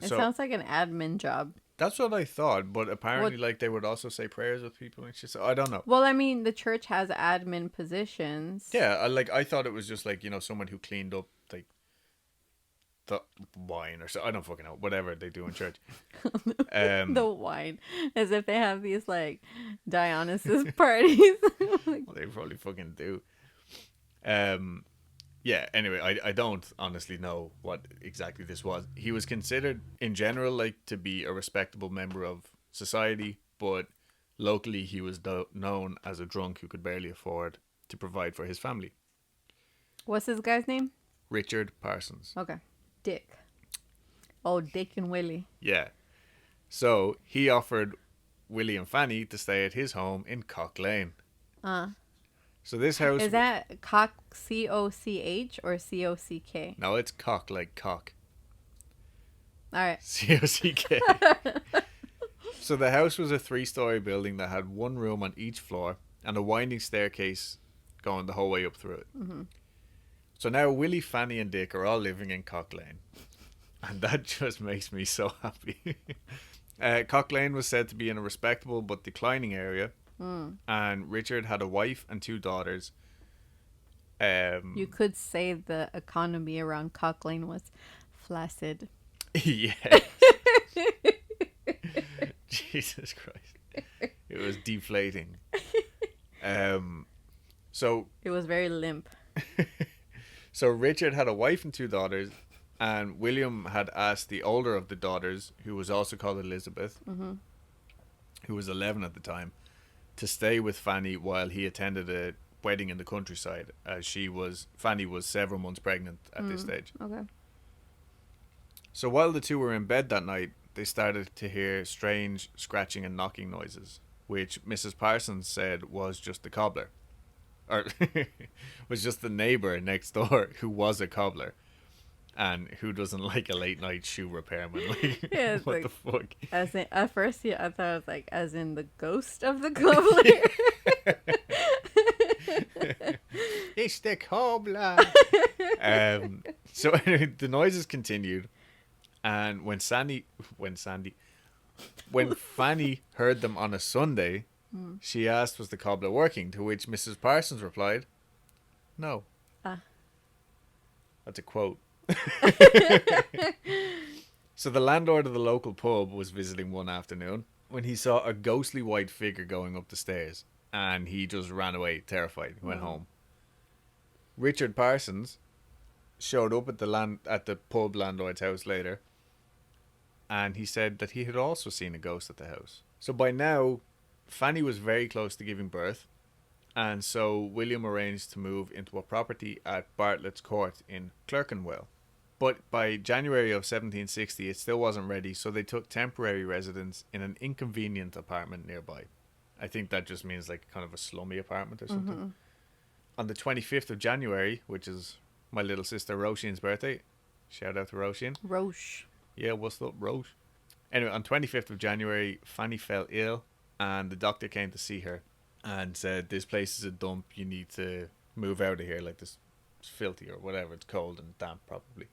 S1: It sounds like an admin job.
S2: That's what I thought, but apparently, like, they would also say prayers with people and shit. So I don't know.
S1: Well, I mean, the church has admin positions.
S2: Yeah, I thought it was just like, you know, someone who cleaned up like the wine or so. I don't fucking know. Whatever they do in church.
S1: The wine, as if they have these like Dionysus parties.
S2: Well, they probably fucking do. Yeah, anyway, I don't honestly know what exactly this was. He was considered, in general, like, to be a respectable member of society, but locally he was known as a drunk who could barely afford to provide for his family.
S1: What's this guy's name?
S2: Richard Parsons.
S1: Okay. Dick. Oh, Dick and Willy.
S2: Yeah. So, he offered Willy and Fanny to stay at his home in Cock Lane. So this house...
S1: Is that Cock, C-O-C-H or C-O-C-K?
S2: No, it's cock, like cock.
S1: All right.
S2: C-O-C-K. So the house was a 3-story building that had one room on each floor and a winding staircase going the whole way up through it. So now Willy, Fanny and Dick are all living in Cock Lane. And that just makes me so happy. Cock Lane was said to be in a respectable but declining area. And Richard had a wife and 2 daughters.
S1: You could say the economy around Cock Lane was flaccid.
S2: Yeah. Jesus Christ. It was deflating. So
S1: it was very limp.
S2: So Richard had a wife and 2 daughters, and William had asked the older of the daughters, who was also called Elizabeth, who was 11 at the time, to stay with Fanny while he attended a wedding in the countryside, as Fanny was several months pregnant at this stage.
S1: Okay.
S2: So while the two were in bed that night, they started to hear strange scratching and knocking noises, which Mrs. Parsons said was just the cobbler. Or was just the neighbour next door who was a cobbler. And who doesn't like a late night shoe repairman? Like,
S1: yeah,
S2: what
S1: like,
S2: the fuck?
S1: As in, at first, yeah, I thought it was like, as in the ghost of the cobbler.
S2: It's the cobbler. So anyway, the noises continued, and when Fanny heard them on a Sunday, she asked, "Was the cobbler working?" To which Mrs. Parsons replied, "No." That's a quote. So the landlord of the local pub was visiting one afternoon when he saw a ghostly white figure going up the stairs, and he just ran away terrified. He went home. Richard Parsons showed up at the pub landlord's house later, and he said that he had also seen a ghost at the house. So by now Fanny was very close to giving birth, and so William arranged to move into a property at Bartlett's Court in Clerkenwell. But by January of 1760, it still wasn't ready, so they took temporary residence in an inconvenient apartment nearby. I think that just means like kind of a slummy apartment or something. On the 25th of January, which is my little sister Roisin's birthday, shout out to Roisin.
S1: Roche.
S2: Yeah, what's up, Roche? Anyway, on 25th of January, Fanny fell ill, and the doctor came to see her and said, "This place is a dump, you need to move out of here, like this is filthy," or whatever, it's cold and damp probably.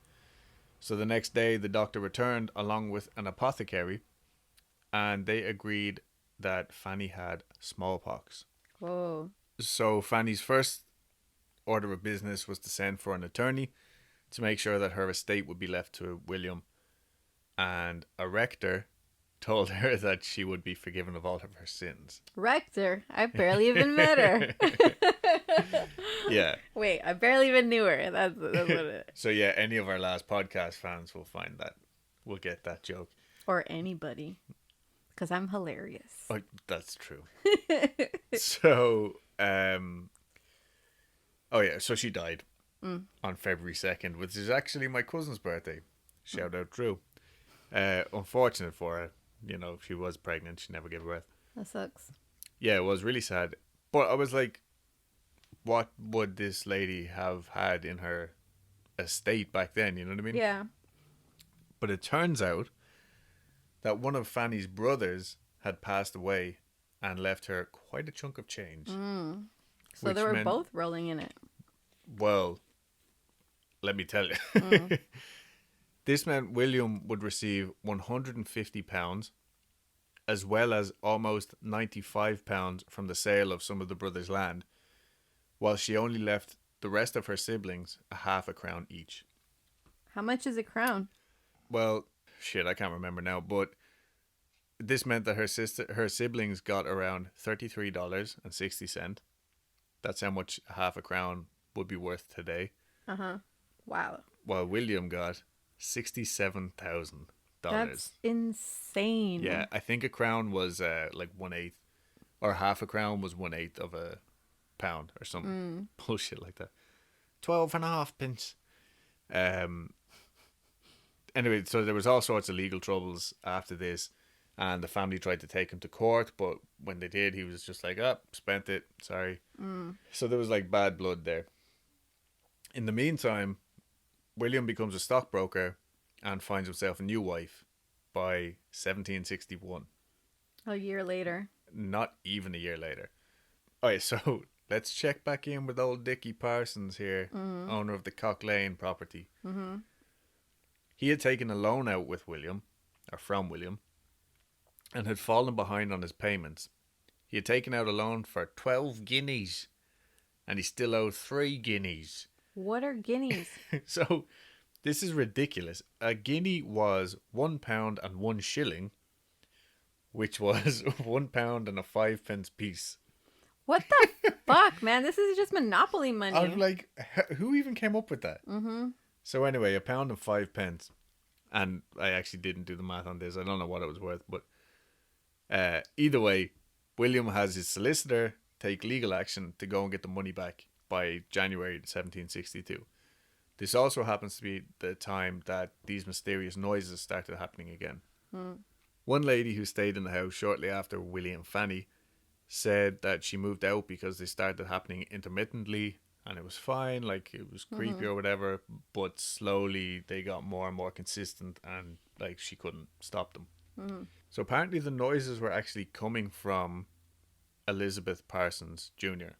S2: So the next day the doctor returned along with an apothecary, and they agreed that Fanny had smallpox.
S1: Whoa.
S2: So Fanny's first order of business was to send for an attorney to make sure that her estate would be left to William, and a rector told her that she would be forgiven of all of her sins.
S1: Rector? I barely even met her.
S2: Yeah.
S1: Wait, I barely even knew her. That's what it is.
S2: So yeah, any of our last podcast fans will find that. We'll get that joke.
S1: Or anybody. Because I'm hilarious.
S2: Oh, that's true. So, oh yeah, so she died on February 2nd, which is actually my cousin's birthday. Shout out Drew. Unfortunate for her. You know, she was pregnant. She never gave birth.
S1: That sucks.
S2: Yeah, it was really sad. But I was like, what would this lady have had in her estate back then? You know what I mean?
S1: Yeah.
S2: But it turns out that one of Fanny's brothers had passed away and left her quite a chunk of change.
S1: So they
S2: Which
S1: were
S2: meant,
S1: both rolling in it.
S2: well, let me tell you. This meant William would receive £150 as well as almost £95 from the sale of some of the brothers' land, while she only left the rest of her siblings a half a crown each.
S1: How much is a crown?
S2: Well, shit, I can't remember now, but this meant that her siblings got around $33.60. That's how much half a crown would be worth today.
S1: Wow.
S2: While William got $67,000.
S1: That's insane.
S2: Yeah, I think a crown was like 1/8, or half a crown was 1/8 of a pound or some bullshit like that. 12.5 pence. Anyway, so there was all sorts of legal troubles after this, and the family tried to take him to court, but when they did, he was just like, "Oh, spent it. Sorry." So there was like bad blood there. In the meantime, William becomes a stockbroker and finds himself a new wife by 1761.
S1: A year later.
S2: Not even a year later. Alright, so let's check back in with old Dickie Parsons here, owner of the Cock Lane property. He had taken a loan out with William, or from William, and had fallen behind on his payments. He had taken out a loan for 12 guineas, and he still owed 3 guineas.
S1: What are guineas?
S2: So, this is ridiculous. A guinea was £1 and 1 shilling, which was £1 and a 5 pence piece.
S1: What the fuck, man? This is just monopoly money.
S2: I'm like, who even came up with that? So anyway, £1 and 5 pence, and I actually didn't do the math on this. I don't know what it was worth, but either way, William has his solicitor take legal action to go and get the money back by January 1762. This also happens to be the time that these mysterious noises started happening again. One lady who stayed in the house shortly after Willy and Fanny said that she moved out because they started happening intermittently, and it was fine, like it was creepy or whatever, but slowly they got more and more consistent, and like she couldn't stop them. So apparently the noises were actually coming from Elizabeth Parsons Jr.,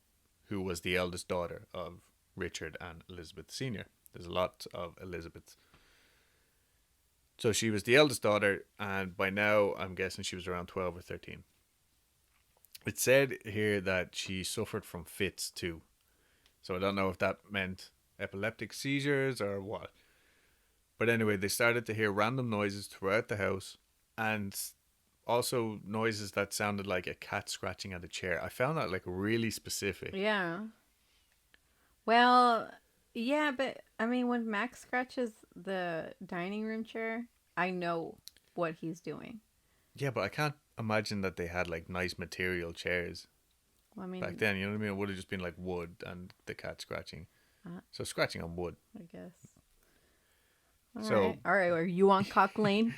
S2: who was the eldest daughter of Richard and Elizabeth Sr. There's a lot of Elizabeths. So she was the eldest daughter, and by now I'm guessing she was around 12 or 13. It said here that she suffered from fits too. So I don't know if that meant epileptic seizures or what. But anyway, they started to hear random noises throughout the house, and also noises that sounded like a cat scratching at a chair. I found that like really specific.
S1: Yeah. Well, yeah, but I mean, when Max scratches the dining room chair, I know what he's doing.
S2: Yeah, but I can't imagine that they had like nice material chairs
S1: Well, I mean,
S2: back then. You know what I mean? It would have just been like wood and the cat scratching. So scratching on wood.
S1: I guess.
S2: So
S1: All right. Are you on Cock Lane?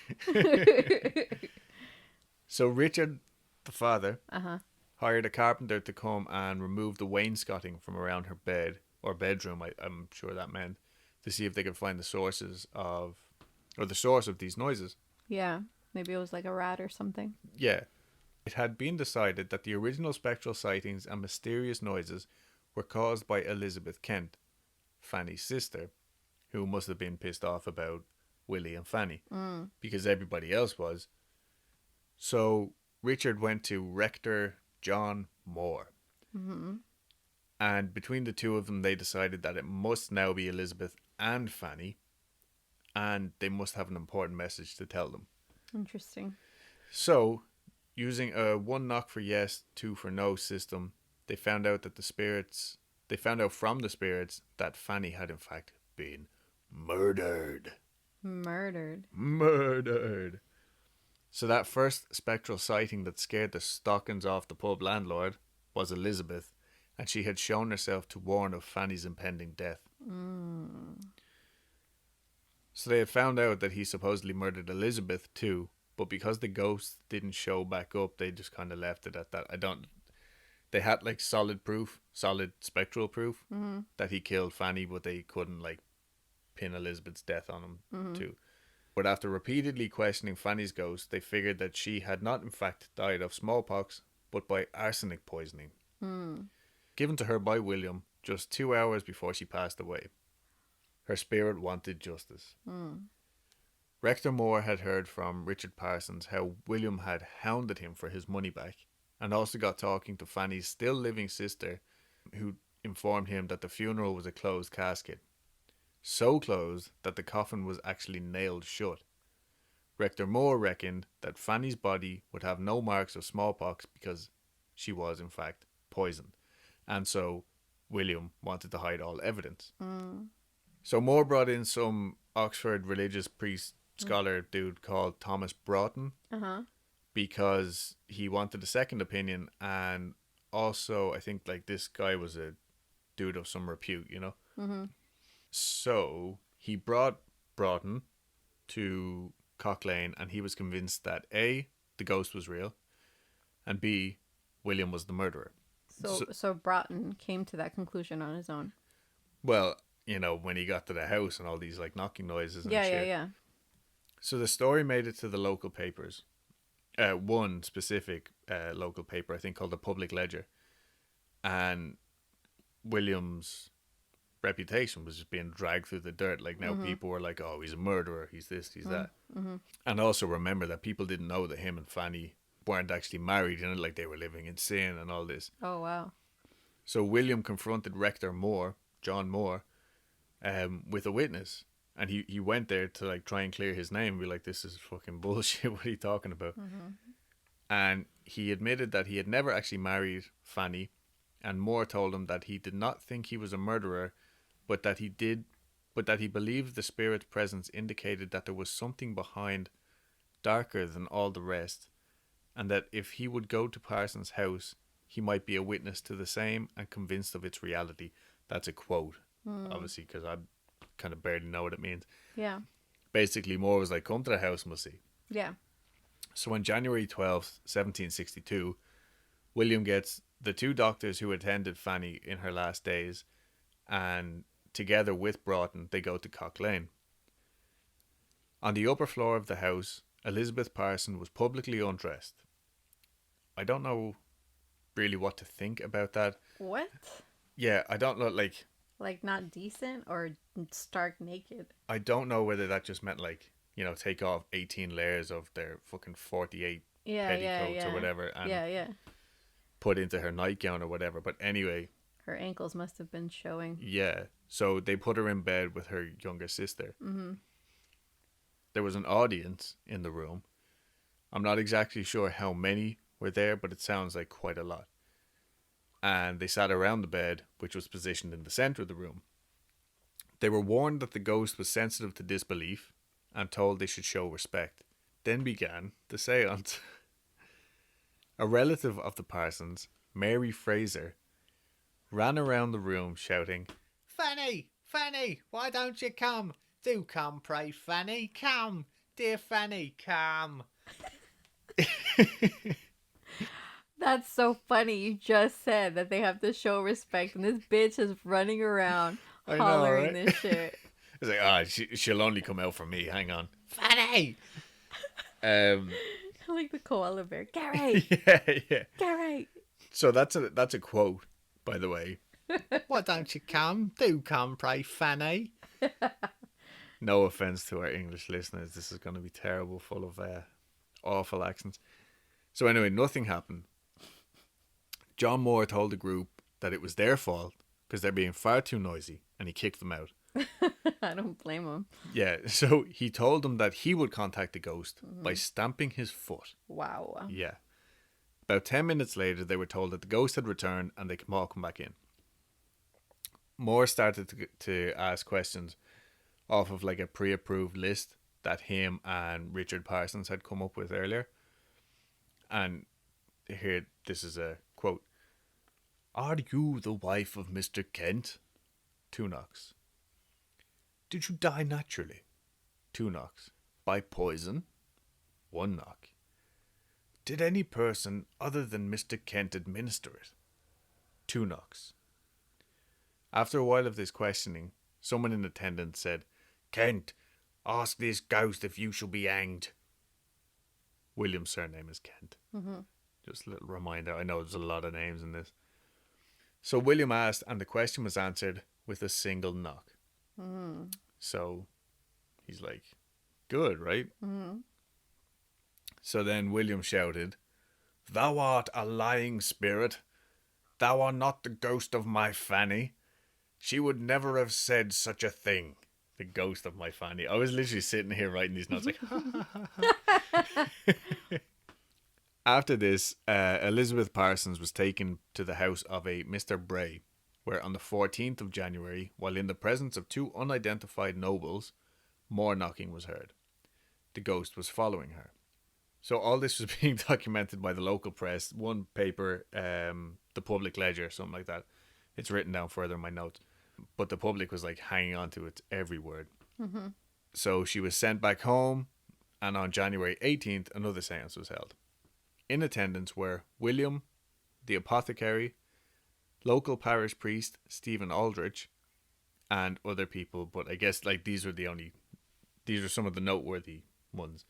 S2: So Richard, the father, hired a carpenter to come and remove the wainscoting from around her bed or bedroom. I'm sure that meant, to see if they could find the source of these noises.
S1: Yeah. Maybe it was like a rat or something.
S2: Yeah. It had been decided that the original spectral sightings and mysterious noises were caused by Elizabeth Kent, Fanny's sister, who must have been pissed off about Willy and Fanny, because everybody else was. So Richard went to Rector John Moore. And between the two of them, they decided that it must now be Elizabeth and Fanny, and they must have an important message to tell them.
S1: Interesting.
S2: So, using a 1 knock for yes, 2 for no system, they found out from the spirits that Fanny had in fact been murdered. Murdered. So that first spectral sighting that scared the stockings off the pub landlord was Elizabeth, and she had shown herself to warn of Fanny's impending death. So they had found out that he supposedly murdered Elizabeth too, but because the ghost didn't show back up, they just kind of left it at that. They had like solid spectral proof that he killed Fanny, but they couldn't like pin Elizabeth's death on him too. But after repeatedly questioning Fanny's ghost, they figured that she had not in fact died of smallpox, but by arsenic poisoning, given to her by William just 2 hours before she passed away. Her spirit wanted justice. Rector Moore had heard from Richard Parsons how William had hounded him for his money back, and also got talking to Fanny's still living sister, who informed him that the funeral was a closed casket. So closed that the coffin was actually nailed shut. Rector Moore reckoned that Fanny's body would have no marks of smallpox because she was in fact poisoned, and so William wanted to hide all evidence. So Moore brought in some Oxford religious priest scholar dude called Thomas Broughton, because he wanted a second opinion, and also I think like this guy was a dude of some repute, you know. So he brought Broughton to Cock Lane, and he was convinced that A, the ghost was real, and B, William was the murderer.
S1: So Broughton came to that conclusion on his own.
S2: Well, you know, when he got to the house and all these like knocking noises and
S1: Yeah,
S2: shit.
S1: yeah, yeah.
S2: So the story made it to the local papers. One specific local paper, I think, called the Public Ledger. And William's reputation was just being dragged through the dirt. Like now people were like, oh, he's a murderer, he's this, he's that. And also remember that people didn't know that him and Fanny weren't actually married, you know, like they were living in sin and all this.
S1: Oh, wow.
S2: So William confronted Rector Moore, John Moore, with a witness. And he went there to like try and clear his name and be like, this is fucking bullshit, what are you talking about? And he admitted that he had never actually married Fanny, and Moore told him that he did not think he was a murderer, but that he believed the spirit's presence indicated that there was something behind darker than all the rest, and that if he would go to Parsons' house, he might be a witness to the same and convinced of its reality. That's a quote, obviously, because I kind of barely know what it means.
S1: Yeah.
S2: Basically, Moore was like, come to the house and we'll see.
S1: Yeah.
S2: So on January 12th, 1762, William gets the two doctors who attended Fanny in her last days, and together with Broughton, they go to Cock Lane. On the upper floor of the house, Elizabeth Parson was publicly undressed. I don't know really what to think about that.
S1: What?
S2: Yeah, I don't know, like
S1: not decent or stark naked?
S2: I don't know whether that just meant like, you know, take off 18 layers of their fucking 48 petticoats or whatever and put into her nightgown or whatever. But anyway,
S1: her ankles must have been showing.
S2: Yeah, so they put her in bed with her younger sister. There was an audience in the room. I'm not exactly sure how many were there, but it sounds like quite a lot. And they sat around the bed, which was positioned in the center of the room. They were warned that the ghost was sensitive to disbelief and told they should show respect. Then began the seance. A relative of the Parsons, Mary Fraser, ran around the room shouting, "Fanny! Fanny! Why don't you come? Do come, pray, Fanny! Come! Dear Fanny, come!"
S1: That's so funny. You just said that they have to show respect, and this bitch is running around hollering this shit.
S2: It's like, she'll only come out for me. Hang on. Fanny!
S1: Like the koala bear. Gary!
S2: Yeah.
S1: Gary!
S2: So that's a quote, by the way. Why don't you come? Do come, pray, Fanny. No offense to our English listeners. This is going to be terrible, full of awful accents. So anyway, nothing happened. John Moore told the group that it was their fault because they're being far too noisy, and he kicked them out.
S1: I don't blame him.
S2: Yeah, so he told them that he would contact the ghost by stamping his foot.
S1: Wow.
S2: Yeah. About 10 minutes later, they were told that the ghost had returned and they could all come back in. Moore started to ask questions off of like a pre-approved list that him and Richard Parsons had come up with earlier. And here, this is a quote. "Are you the wife of Mr. Kent?" 2 knocks. "Did you die naturally?" 2 knocks. "By poison?" 1 knock. "Did any person other than Mr. Kent administer it?" 2 knocks. After a while of this questioning, someone in attendance said, "Kent, ask this ghost if you shall be hanged." William's surname is Kent.
S1: Mm-hmm.
S2: Just a little reminder. I know there's a lot of names in this. So William asked, and the question was answered with a single knock.
S1: Mm-hmm.
S2: So he's like, good, right?
S1: Mm-hmm.
S2: So then William shouted, "Thou art a lying spirit. Thou art not the ghost of my Fanny. She would never have said such a thing." The ghost of my Fanny. I was literally sitting here writing these notes like, ha, ha, ha, ha. After this, Elizabeth Parsons was taken to the house of a Mr. Bray, where on the 14th of January, while in the presence of 2 unidentified nobles, more knocking was heard. The ghost was following her. So all this was being documented by the local press, one paper, the Public Ledger, something like that. It's written down further in my notes. But the public was like hanging on to its every word.
S1: Mm-hmm.
S2: So she was sent back home, and on January 18th, another seance was held. In attendance were William, the apothecary, local parish priest Stephen Aldrich, and other people. But I guess like these were some of the noteworthy ones.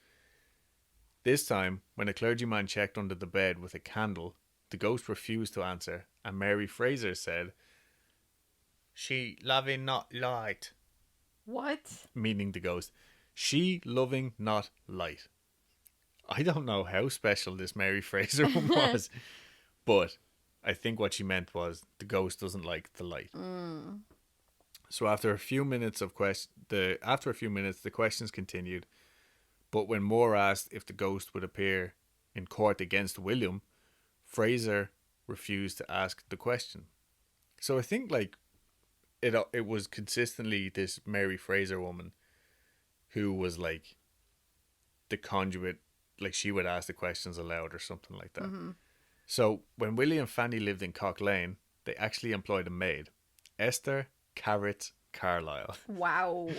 S2: This time, when a clergyman checked under the bed with a candle, the ghost refused to answer, and Mary Fraser said, "She loving not light."
S1: What?
S2: Meaning the ghost. She loving not light. I don't know how special this Mary Fraser one was, but I think what she meant was the ghost doesn't like the light.
S1: Mm.
S2: So after a few minutes the questions continued, but when Moore asked if the ghost would appear in court against William, Fraser refused to ask the question. So I think like it was consistently this Mary Fraser woman who was like the conduit, like she would ask the questions aloud or something like that.
S1: Mm-hmm.
S2: So when Willie and Fanny lived in Cock Lane, they actually employed a maid, Esther Carrot Carlisle.
S1: Wow.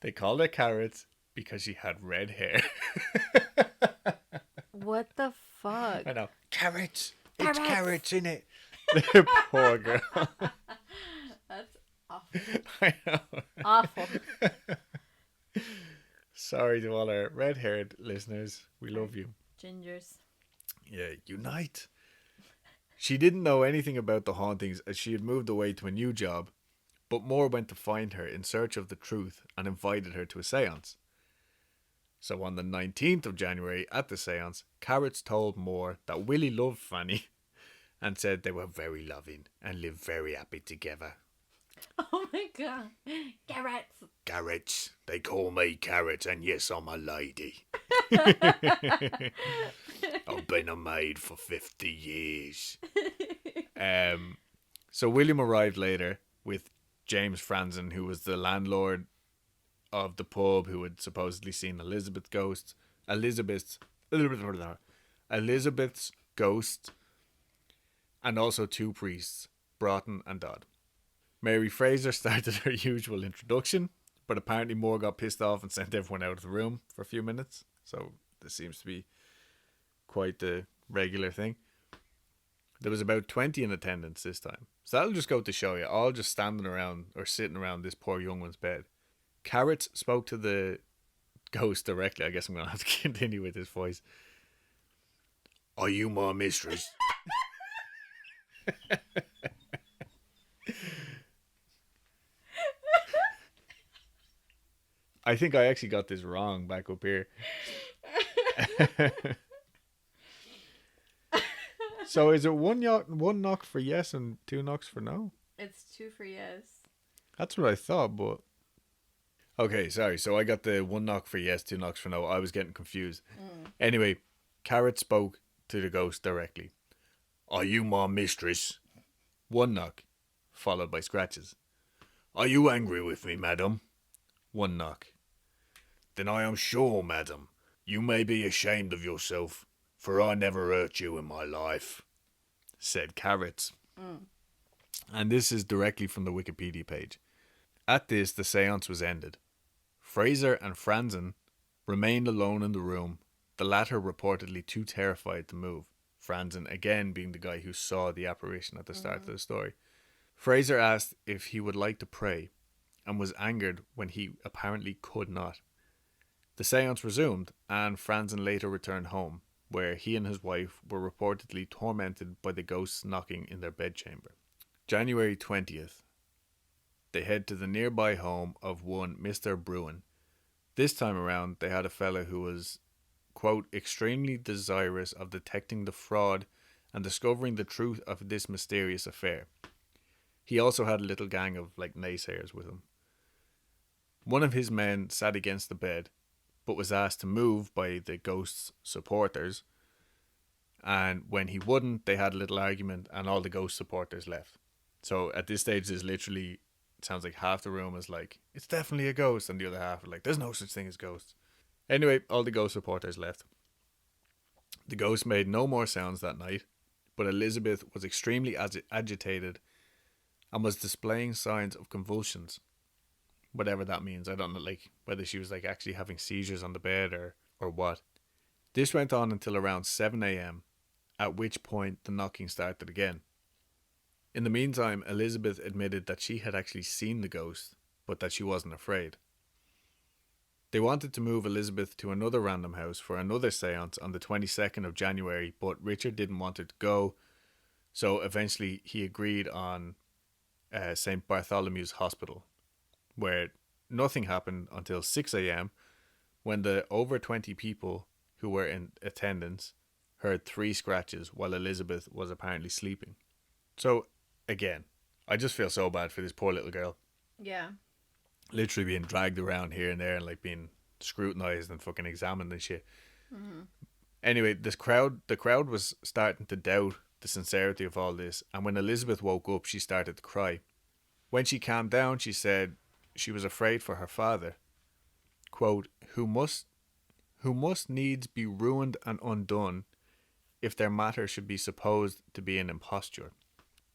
S2: They called her Carrot because she had red hair.
S1: What the fuck?
S2: I know. Carrots! It's
S1: Carrots!
S2: carrots in it. Poor girl.
S1: That's awful.
S2: I know.
S1: Awful.
S2: Sorry to all our red-haired listeners. We love you.
S1: Gingers.
S2: Yeah, unite. She didn't know anything about the hauntings as she had moved away to a new job, but Moore went to find her in search of the truth and invited her to a seance. So on the 19th of January at the seance, Carrots told Moore that Willie loved Fanny and said they were very loving and lived very happy together.
S1: Oh my god. Carrots.
S2: Carrots. They call me Carrots, and yes, I'm a lady. I've been a maid for 50 years. So William arrived later with James Franzen, who was the landlord of the pub who had supposedly seen Elizabeth's ghost, and also 2 priests, Broughton and Dodd. Mary Fraser started her usual introduction, but apparently Moore got pissed off and sent everyone out of the room for a few minutes. So this seems to be quite the regular thing. There was about 20 in attendance this time. So that'll just go to show you, all just standing around or sitting around this poor young one's bed. Carrots spoke to the ghost directly. I guess I'm going to have to continue with his voice. "Are you my mistress?" I think I actually got this wrong back up here. So is it one knock for yes and 2 knocks for no?
S1: It's 2 for yes.
S2: That's what I thought, but... Okay, sorry. So I got the 1 knock for yes, 2 knocks for no. I was getting confused. Anyway, Carrot spoke to the ghost directly. "Are you my mistress?" 1 knock, followed by scratches. "Are you angry with me, madam?" 1 knock. "Then I am sure, madam, you may be ashamed of yourself, for I never hurt you in my life," said Carrots. And this is directly from the Wikipedia page. At this, the seance was ended. Fraser and Franzen remained alone in the room, the latter reportedly too terrified to move. Franzen again being the guy who saw the apparition at the start of the story. Fraser asked if he would like to pray and was angered when he apparently could not. The seance resumed, and Franzen later returned home, where he and his wife were reportedly tormented by the ghosts knocking in their bedchamber. January 20th. They head to the nearby home of one Mr. Bruin. This time around, they had a fella who was, quote, extremely desirous of detecting the fraud and discovering the truth of this mysterious affair. He also had a little gang of naysayers with him. One of his men sat against the bed, but was asked to move by the ghost's supporters. And when he wouldn't, they had a little argument and all the ghost supporters left. So at this stage, there's literally, it sounds like half the room is like, it's definitely a ghost. And the other half are like, there's no such thing as ghosts. Anyway, all the ghost supporters left. The ghost made no more sounds that night, but Elizabeth was extremely agitated and was displaying signs of convulsions. Whatever that means. I don't know, whether she was actually having seizures on the bed or what. This went on until around 7 a.m, at which point the knocking started again. In the meantime, Elizabeth admitted that she had actually seen the ghost, but that she wasn't afraid. They wanted to move Elizabeth to another random house for another seance on the 22nd of January, but Richard didn't want her to go, so eventually he agreed on St. Bartholomew's Hospital, where nothing happened until 6 a.m, when the over 20 people who were in attendance heard 3 scratches while Elizabeth was apparently sleeping. So, again, I just feel so bad for this poor little girl.
S1: Yeah.
S2: Literally being dragged around here and there and being scrutinized and fucking examined and shit.
S1: Mm-hmm.
S2: Anyway, the crowd was starting to doubt the sincerity of all this, and when Elizabeth woke up, she started to cry. When she calmed down, she said she was afraid for her father, quote, who must needs be ruined and undone if their matter should be supposed to be an imposture.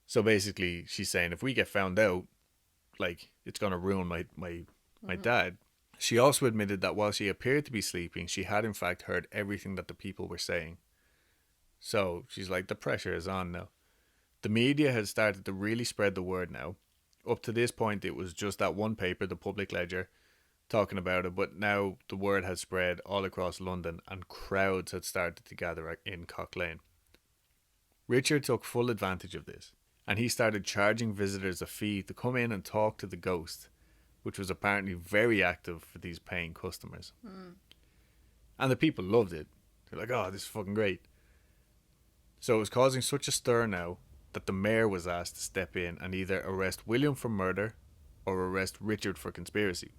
S2: So basically, she's saying if we get found out, it's going to ruin my dad. She also admitted that while she appeared to be sleeping, she had in fact heard everything that the people were saying. So she's like, the pressure is on now. The media had started to really spread the word now. Up to this point, it was just that one paper, the Public Ledger, talking about it, but now the word had spread all across London and crowds had started to gather in Cock Lane. Richard took full advantage of this, and he started charging visitors a fee to come in and talk to the ghost, which was apparently very active for these paying customers. And the people loved it. They're like, oh, this is fucking great. So it was causing such a stir now that the mayor was asked to step in and either arrest William for murder or arrest Richard for conspiracy.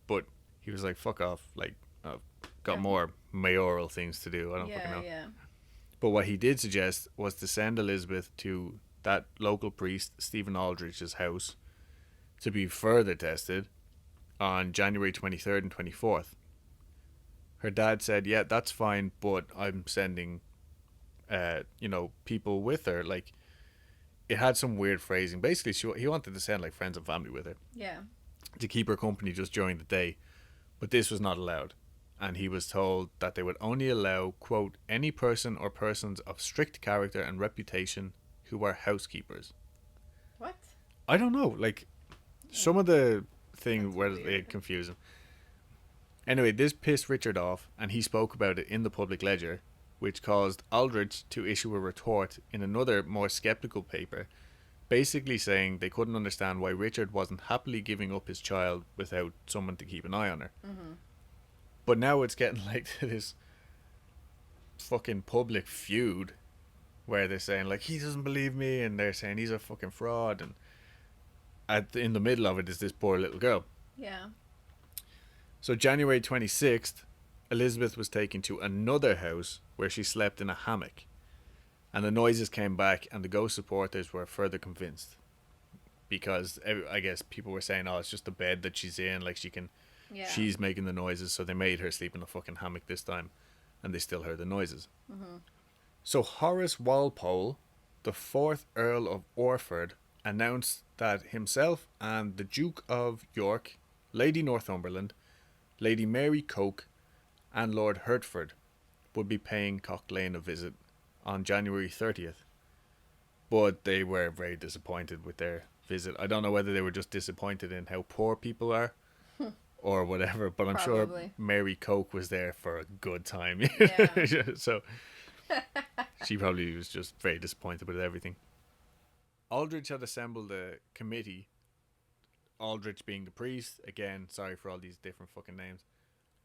S2: But he was like, fuck off, I've got more mayoral things to do, I don't fucking know.
S1: Yeah.
S2: But what he did suggest was to send Elizabeth to that local priest, Stephen Aldrich's house, to be further tested on January 23rd and 24th. Her dad said, yeah, that's fine, but I'm sending, people with her. It had some weird phrasing. Basically, he wanted to send, friends and family with her.
S1: Yeah.
S2: To keep her company just during the day. But this was not allowed. And he was told that they would only allow, quote, any person or persons of strict character and reputation who are housekeepers.
S1: What?
S2: I don't know. Some of the thing where they confuse him. Anyway, this pissed Richard off, and he spoke about it in the Public Ledger, which caused Aldrich to issue a retort in another, more skeptical paper, basically saying they couldn't understand why Richard wasn't happily giving up his child without someone to keep an eye on her.
S1: Mm-hmm.
S2: But now it's getting to this fucking public feud where they're saying he doesn't believe me, and they're saying he's a fucking fraud, and in the middle of it is this poor little girl.
S1: Yeah.
S2: So January 26th, Elizabeth was taken to another house where she slept in a hammock, and the noises came back, and the ghost supporters were further convinced, because I guess people were saying, oh, it's just the bed that she's in, she's making the noises, so they made her sleep in a fucking hammock this time, and they still heard the noises.
S1: Mm-hmm.
S2: So Horace Walpole, the 4th Earl of Orford, announced that himself and the Duke of York, Lady Northumberland, Lady Mary Coke, and Lord Hertford would be paying Cock Lane a visit on January 30th. But they were very disappointed with their visit. I don't know whether they were just disappointed in how poor people are or whatever, but I'm sure
S1: Probably.
S2: Mary Coke was there for a good time.
S1: Yeah.
S2: So she probably was just very disappointed with everything. Aldrich had assembled a committee, Aldrich being the priest. Again, sorry for all these different fucking names.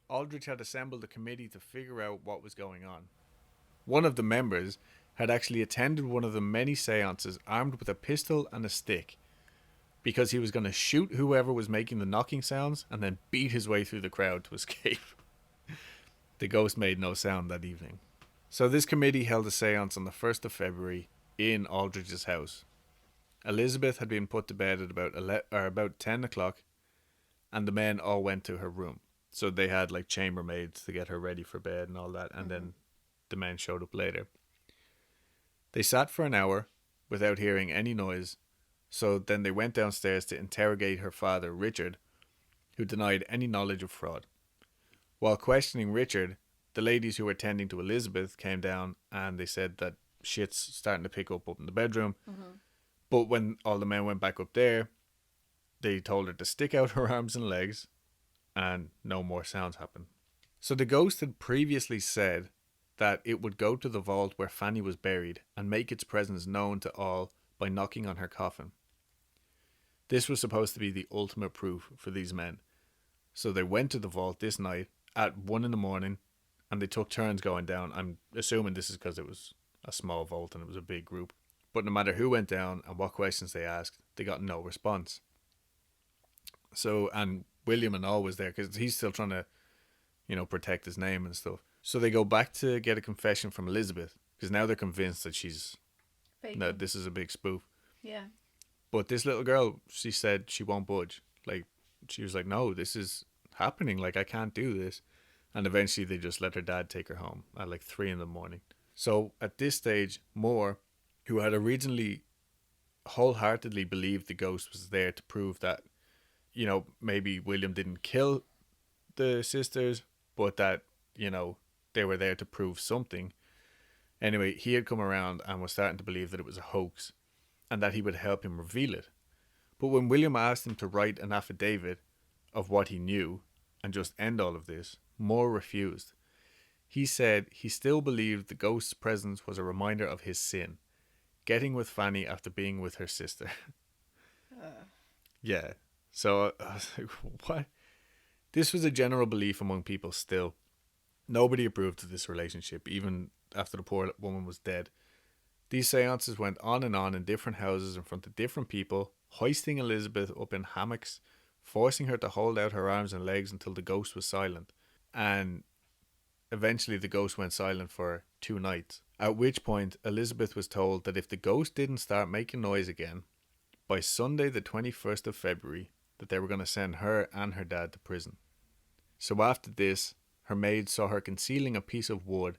S2: Aldrich had assembled a committee to figure out what was going on. One of the members had actually attended one of the many seances armed with a pistol and a stick because he was going to shoot whoever was making the knocking sounds and then beat his way through the crowd to escape. The ghost made no sound that evening. So this committee held a seance on the 1st of February in Aldrich's house. Elizabeth had been put to bed at about 10 o'clock, and the men all went to her room. So they had like chambermaids to get her ready for bed and all that, and then the men showed up later. They sat for an hour without hearing any noise, so then they went downstairs to interrogate her father, Richard, who denied any knowledge of fraud. While questioning Richard, the ladies who were tending to Elizabeth came down and they said that shit's starting to pick up in the bedroom. But when all the men went back up there, they told her to stick out her arms and legs, and no more sounds happened. So the ghost had previously said that it would go to the vault where Fanny was buried and make its presence known to all by knocking on her coffin. This was supposed to be the ultimate proof for these men. So they went to the vault this night at 1 a.m. and they took turns going down. I'm assuming this is because it was a small vault and it was a big group. But no matter who went down and what questions they asked, they got no response. So, and William and all was there because he's still trying to, protect his name and stuff. So they go back to get a confession from Elizabeth because now they're convinced that
S1: Faking.
S2: this is a big spoof.
S1: Yeah.
S2: But this little girl, she said she won't budge. Like, she was like, no, this is happening. Like, I can't do this. And eventually they just let her dad take her home at like 3 a.m. So at this stage, Moore, who had originally wholeheartedly believed the ghost was there to prove that, maybe William didn't kill the sisters, but that, they were there to prove something. Anyway, he had come around and was starting to believe that it was a hoax and that he would help him reveal it. But when William asked him to write an affidavit of what he knew and just end all of this, Moore refused. He said he still believed the ghost's presence was a reminder of his sin, getting with Fanny after being with her sister. Yeah. So I was like, what? This was a general belief among people still. Nobody approved of this relationship, even after the poor woman was dead. These seances went on in different houses in front of different people, hoisting Elizabeth up in hammocks, forcing her to hold out her arms and legs until the ghost was silent. And eventually the ghost went silent for 2 nights, at which point Elizabeth was told that if the ghost didn't start making noise again, by Sunday the 21st of February, that they were going to send her and her dad to prison. So after this, her maid saw her concealing a piece of wood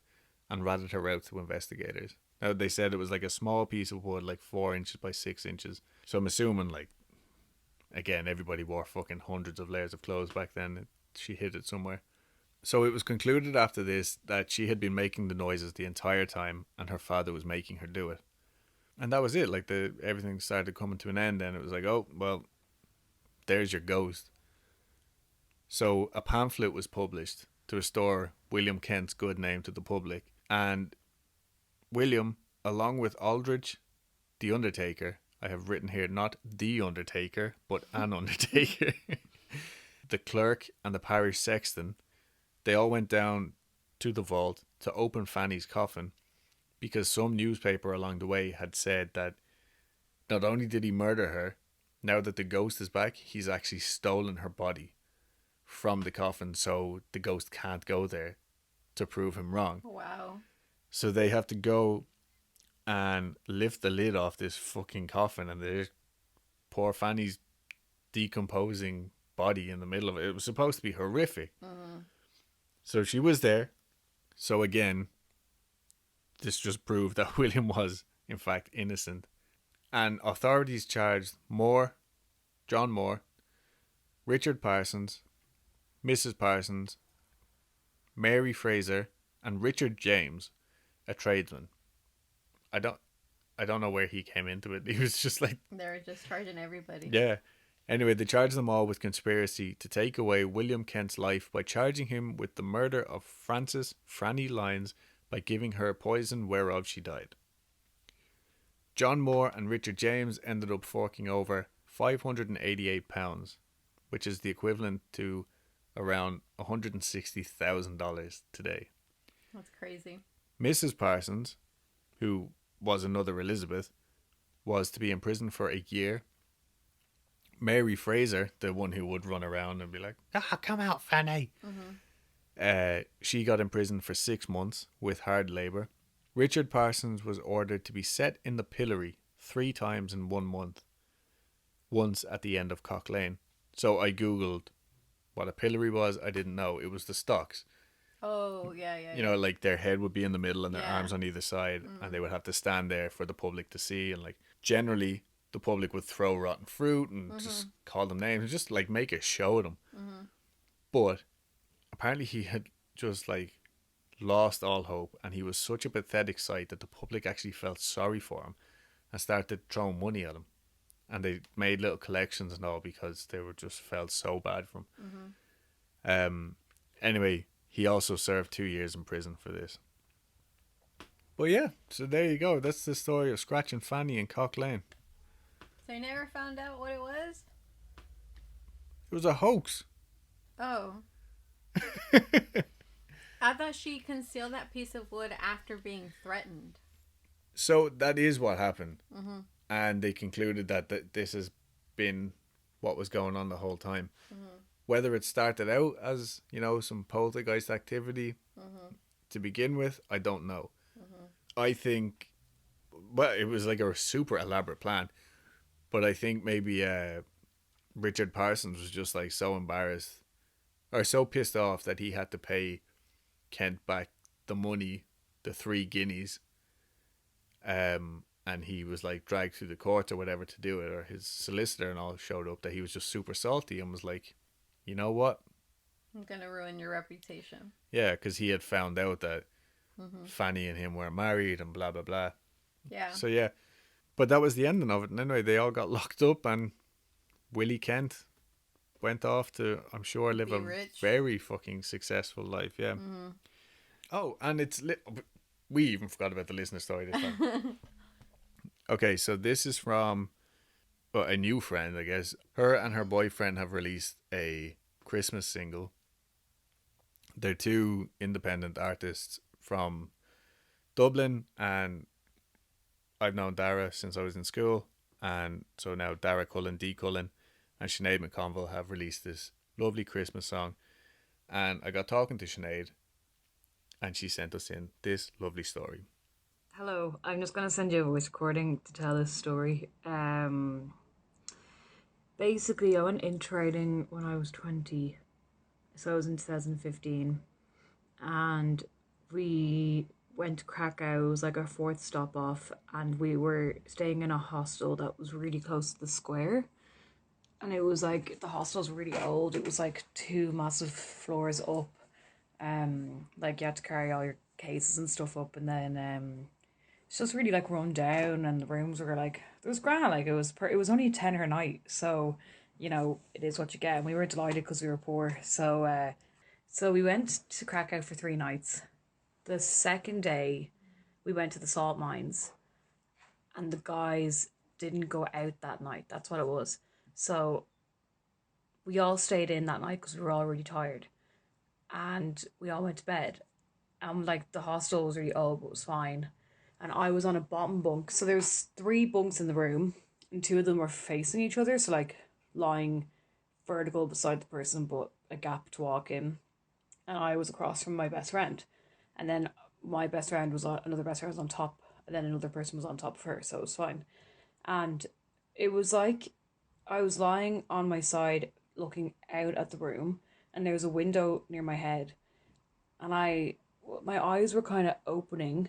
S2: and ratted her out to investigators. Now, they said it was like a small piece of wood, like 4 inches by 6 inches. So I'm assuming, like, again, everybody wore fucking hundreds of layers of clothes back then. She hid it somewhere. So it was concluded after this that she had been making the noises the entire time and her father was making her do it. And that was it. Like, everything started coming to an end, and it was like, oh, well, there's your ghost. So a pamphlet was published to restore William Kent's good name to the public. And William, along with Aldrich, the Undertaker, I have written here not the Undertaker, but an Undertaker, the clerk and the parish sexton, they all went down to the vault to open Fanny's coffin because some newspaper along the way had said that not only did he murder her, now that the ghost is back, he's actually stolen her body from the coffin, so the ghost can't go there to prove him wrong.
S1: Wow.
S2: So they have to go and lift the lid off this fucking coffin, and there's poor Fanny's decomposing body in the middle of it. It was supposed to be horrific. So she was there. So again, this just proved that William was, in fact, innocent. And authorities charged John Moore, Richard Parsons, Mrs. Parsons, Mary Fraser, and Richard James, a tradesman, I don't know where he came into it. He was just like,
S1: They're just charging everybody.
S2: yeah. Anyway, they charged them all with conspiracy to take away William Kent's life by charging him with the murder of Frances Franny Lyons by giving her poison whereof she died. John Moore and Richard James ended up forking over £588, which is the equivalent to around $160,000 today.
S1: That's crazy.
S2: Mrs. Parsons, who was another Elizabeth, was to be imprisoned for a year. Mary Fraser, the one who would run around and be like, come out, Fanny. She got imprisoned for 6 months with hard labour. Richard Parsons was ordered to be set in the pillory 3 times in 1 month, once at the end of Cock Lane. So I googled what a pillory was. I didn't know. It was the stocks.
S1: Oh, yeah.
S2: You know, like their head would be in the middle and their
S1: Yeah.
S2: arms on either side, and they would have to stand there for the public to see. And like generally, the public would throw rotten fruit and just call them names and just like make a show of them. But apparently, he had just like lost all hope, and he was such a pathetic sight that the public actually felt sorry for him and started throwing money at him. And they made little collections and all because they were just felt so bad for him. Anyway, he also served 2 years in prison for this. But yeah, so there you go. That's the story of Scratch and Fanny in Cock Lane.
S1: So you never found out what it was?
S2: It was a hoax.
S1: Oh. I thought she concealed that piece of wood after being threatened.
S2: So that is what happened. And they concluded that this has been what was going on the whole time. Whether it started out as, you know, some poltergeist activity to begin with, I don't know. I think, well, it was like a super elaborate plan. But I think maybe Richard Parsons was just like so embarrassed or so pissed off that he had to pay Kent back the money, the 3 guineas. And he was like dragged through the courts or whatever to do it, or his solicitor and all showed up, that he was just super salty and was like, you know what?
S1: I'm going to ruin your reputation.
S2: Yeah, because he had found out that Fanny and him were married and blah, blah, blah.
S1: Yeah.
S2: So yeah, but that was the ending of it. And anyway, they all got locked up, and Willy Kent went off to, I'm sure, live a
S1: rich.
S2: very fucking successful life. Yeah. Oh, and we even forgot about the listener story this time. Okay, so this is from a new friend, I guess. Her and her boyfriend have released a Christmas single. They're 2 independent artists from Dublin, and I've known Dara since I was in school, and so now Dara Cullen, D Cullen, and Sinead McConville have released this lovely Christmas song. And I got talking to Sinead, and she sent us in this lovely story.
S3: Hello, I'm just going to send you a voice recording to tell this story. Basically, I went in trading when I was 20, so I was in 2015, and we went to Krakow. It was like our 4th stop off, and we were staying in a hostel that was really close to the square. And it was like, the hostel's really old. It was like 2 massive floors up. Like you had to carry all your cases and stuff up, and then it's just really like run down, and the rooms were like, it was grand. Like it was only a tenner a night, so you know it is what you get. And we were delighted because we were poor. So we went to Krakow for 3 nights. The second day, we went to the salt mines, and the guys didn't go out that night. That's what it was. So we all stayed in that night because we were all really tired, and we all went to bed. And like the hostel was really old, but it was fine. And I was on a bottom bunk. So there's 3 bunks in the room, and 2 of them were facing each other. So like lying vertical beside the person, but a gap to walk in. And I was across from my best friend. And then my best friend was on, another best friend was on top. And then another person was on top of her. So it was fine. And it was like I was lying on my side looking out at the room. And there was a window near my head. And my eyes were kind of opening.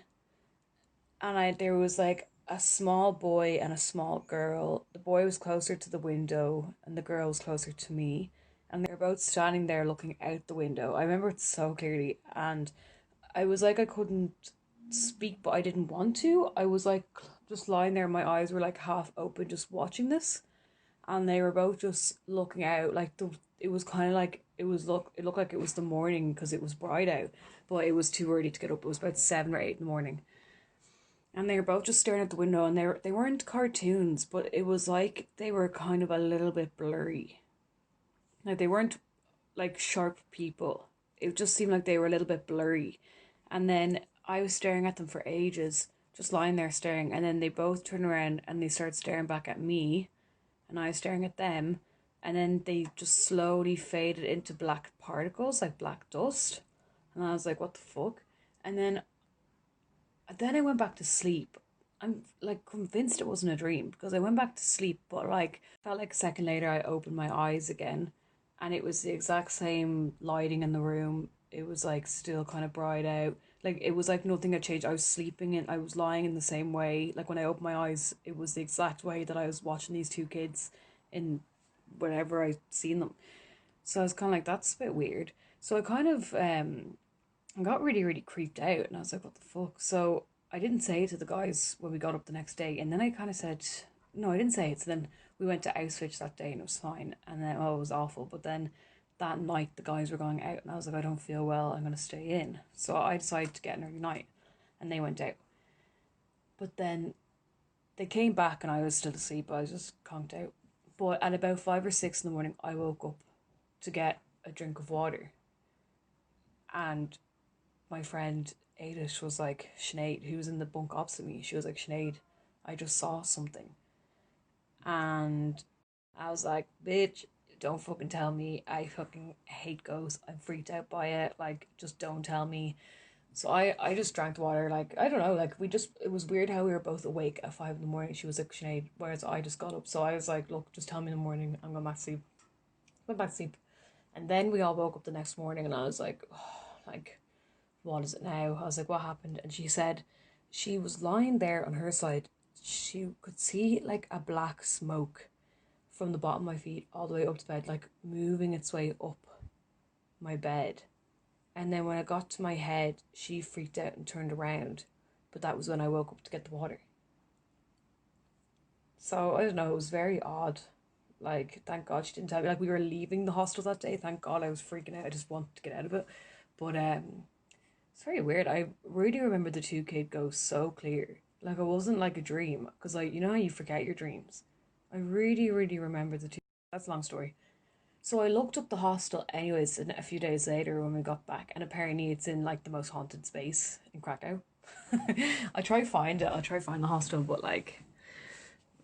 S3: And there was like a small boy and a small girl. The boy was closer to the window and the girl was closer to me. And they were both standing there looking out the window. I remember it so clearly. And I was like, I couldn't speak, but I didn't want to. I was like just lying there, my eyes were like half open, just watching this, and they were both just looking out. Like it was kind of like it looked like it was the morning because it was bright out, but it was too early to get up. It was about 7 or 8 in the morning, and they were both just staring at the window, and they weren't cartoons, but it was like they were kind of a little bit blurry. Like they weren't like sharp people. It just seemed like they were a little bit blurry. And then I was staring at them for ages, just lying there staring, and then they both turned around and they started staring back at me, and I was staring at them, and then they just slowly faded into black particles, like black dust. And I was like, what the fuck? And then I went back to sleep. I'm like convinced it wasn't a dream because I went back to sleep, but like felt like a second later I opened my eyes again, and it was the exact same lighting in the room. It was like still kind of bright out. Like it was like nothing had changed. I was sleeping and I was lying in the same way. Like when I opened my eyes, it was the exact way that I was watching these two kids in whenever I seen them. So I was kind of like, that's a bit weird. So I kind of I got really, really creeped out, and I was like, what the fuck? So I didn't say it to the guys when we got up the next day, and then I kind of said, no, I didn't say it. So then we went to Auschwitz that day, and it was fine. And then, oh, it was awful. But then that night, the guys were going out, and I was like, I don't feel well. I'm going to stay in. So I decided to get an early night, and they went out. But then they came back, and I was still asleep. I was just conked out. But at about 5 or 6 in the morning, I woke up to get a drink of water, and my friend Adish was like, Sinead, who was in the bunk opposite me, she was like, Sinead, I just saw something. And I was like, bitch, don't fucking tell me. I fucking hate ghosts. I'm freaked out by it. Like, just don't tell me. So I just drank the water. Like, I don't know. Like, it was weird how we were both awake at 5 in the morning. She was like, Sinead, whereas I just got up. So I was like, look, just tell me in the morning. I'm going back to sleep. Went back to sleep. And then we all woke up the next morning, and I was like, oh, like, what is it now? I was like, what happened? And she said she was lying there on her side. She could see like a black smoke from the bottom of my feet all the way up to bed, like moving its way up my bed. And then when I got to my head, she freaked out and turned around. But that was when I woke up to get the water. So I don't know, it was very odd. Like, thank God she didn't tell me. Like, we were leaving the hostel that day. Thank God I was freaking out. I just wanted to get out of it. But it's very weird. I really remember the two kid ghosts so clear. Like it wasn't like a dream. Because like, you know how you forget your dreams? I really, really remember the two. That's a long story. So I looked up the hostel anyways a few days later when we got back. And apparently it's in like the most haunted space in Krakow. I try find it. I'll try find the hostel. But like,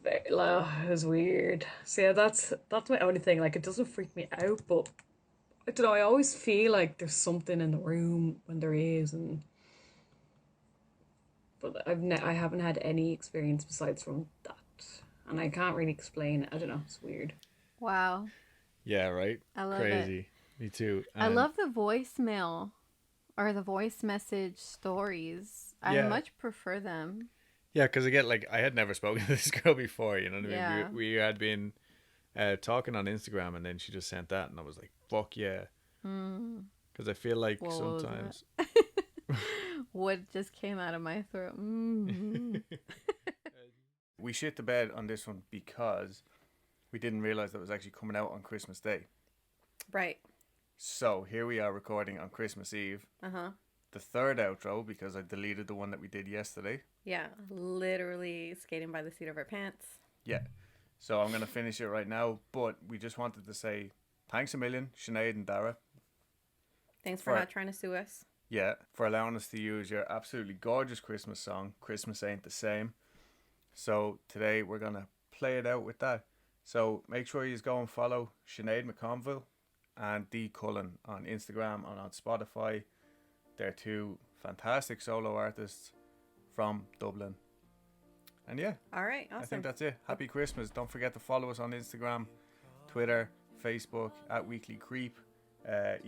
S3: it was weird. So yeah, that's my only thing. Like it doesn't freak me out. But I don't know, I always feel like there's something in the room when there is, but I haven't had any experience besides from that, and I can't really explain it. I don't know, it's weird.
S1: Wow.
S2: Yeah, right?
S1: I love it.
S2: Crazy. Me too.
S1: I
S2: And
S1: love the voicemail or the voice message stories. I
S2: yeah,
S1: much prefer them.
S2: yeah, because again, like I had never spoken to this girl before, you know what I mean?
S1: Yeah.
S2: We had been talking on Instagram, and then she just sent that, and I was like, fuck yeah.
S1: Mm.
S2: Because I feel like
S1: What was
S2: sometimes.
S1: that? What just came out of my throat? Mm.
S2: We shit the bed on this one because we didn't realize that it was actually coming out on Christmas Day.
S1: Right.
S2: So here we are recording on Christmas Eve.
S1: Uh-huh.
S2: The third outro because I deleted the one that we did yesterday.
S1: Yeah. Literally skating by the seat of our pants.
S2: Yeah. So I'm going to finish it right now. But we just wanted to say thanks a million, Sinead and Dara.
S1: Thanks for not trying to sue us.
S2: Yeah, for allowing us to use your absolutely gorgeous Christmas song, Christmas Ain't the Same. So today we're going to play it out with that. So make sure you go and follow Sinead McConville and Dee Cullen on Instagram and on Spotify. They're two fantastic solo artists from Dublin. And yeah,
S1: all right, awesome.
S2: I think that's it. Happy Christmas. Don't forget to follow us on Instagram, Twitter, Facebook at Weekly Creep.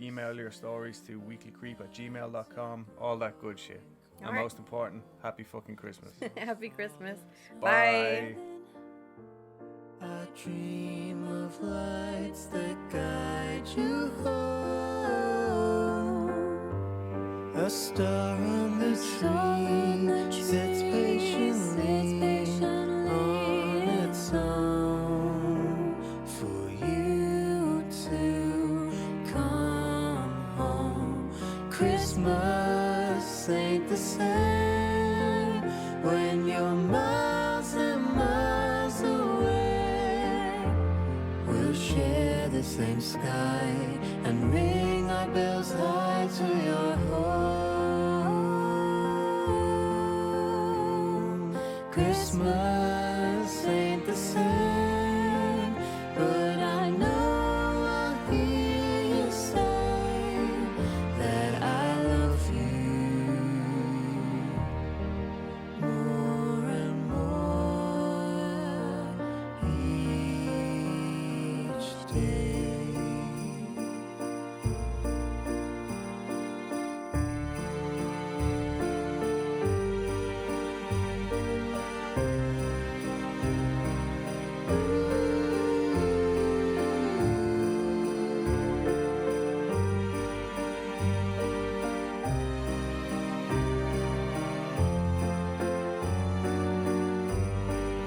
S2: Email your stories to weeklycreep@gmail.com. All that good shit.
S1: All
S2: and
S1: right.
S2: most important, happy fucking Christmas.
S1: Happy Christmas.
S2: Bye.
S4: A dream of lights that guide you home. A A star on the tree sits patiently on its own for you to come home. Christmas ain't the same when you're miles and miles away. We'll share the same sky and ring our bells high to your home. Christmas ain't the same, but I know I'll hear you say that I love you more and more each day.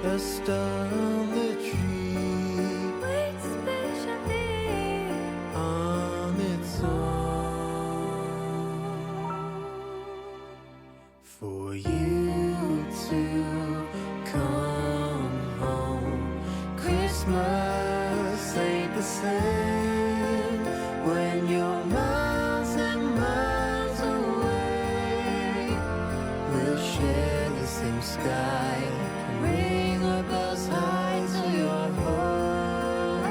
S4: A star on the tree waits patiently on its own for you to come home. Christmas ain't the same when you're miles and miles away. We'll share the same sky and ring our bells high to your home.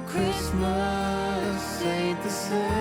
S4: Christmas ain't the same.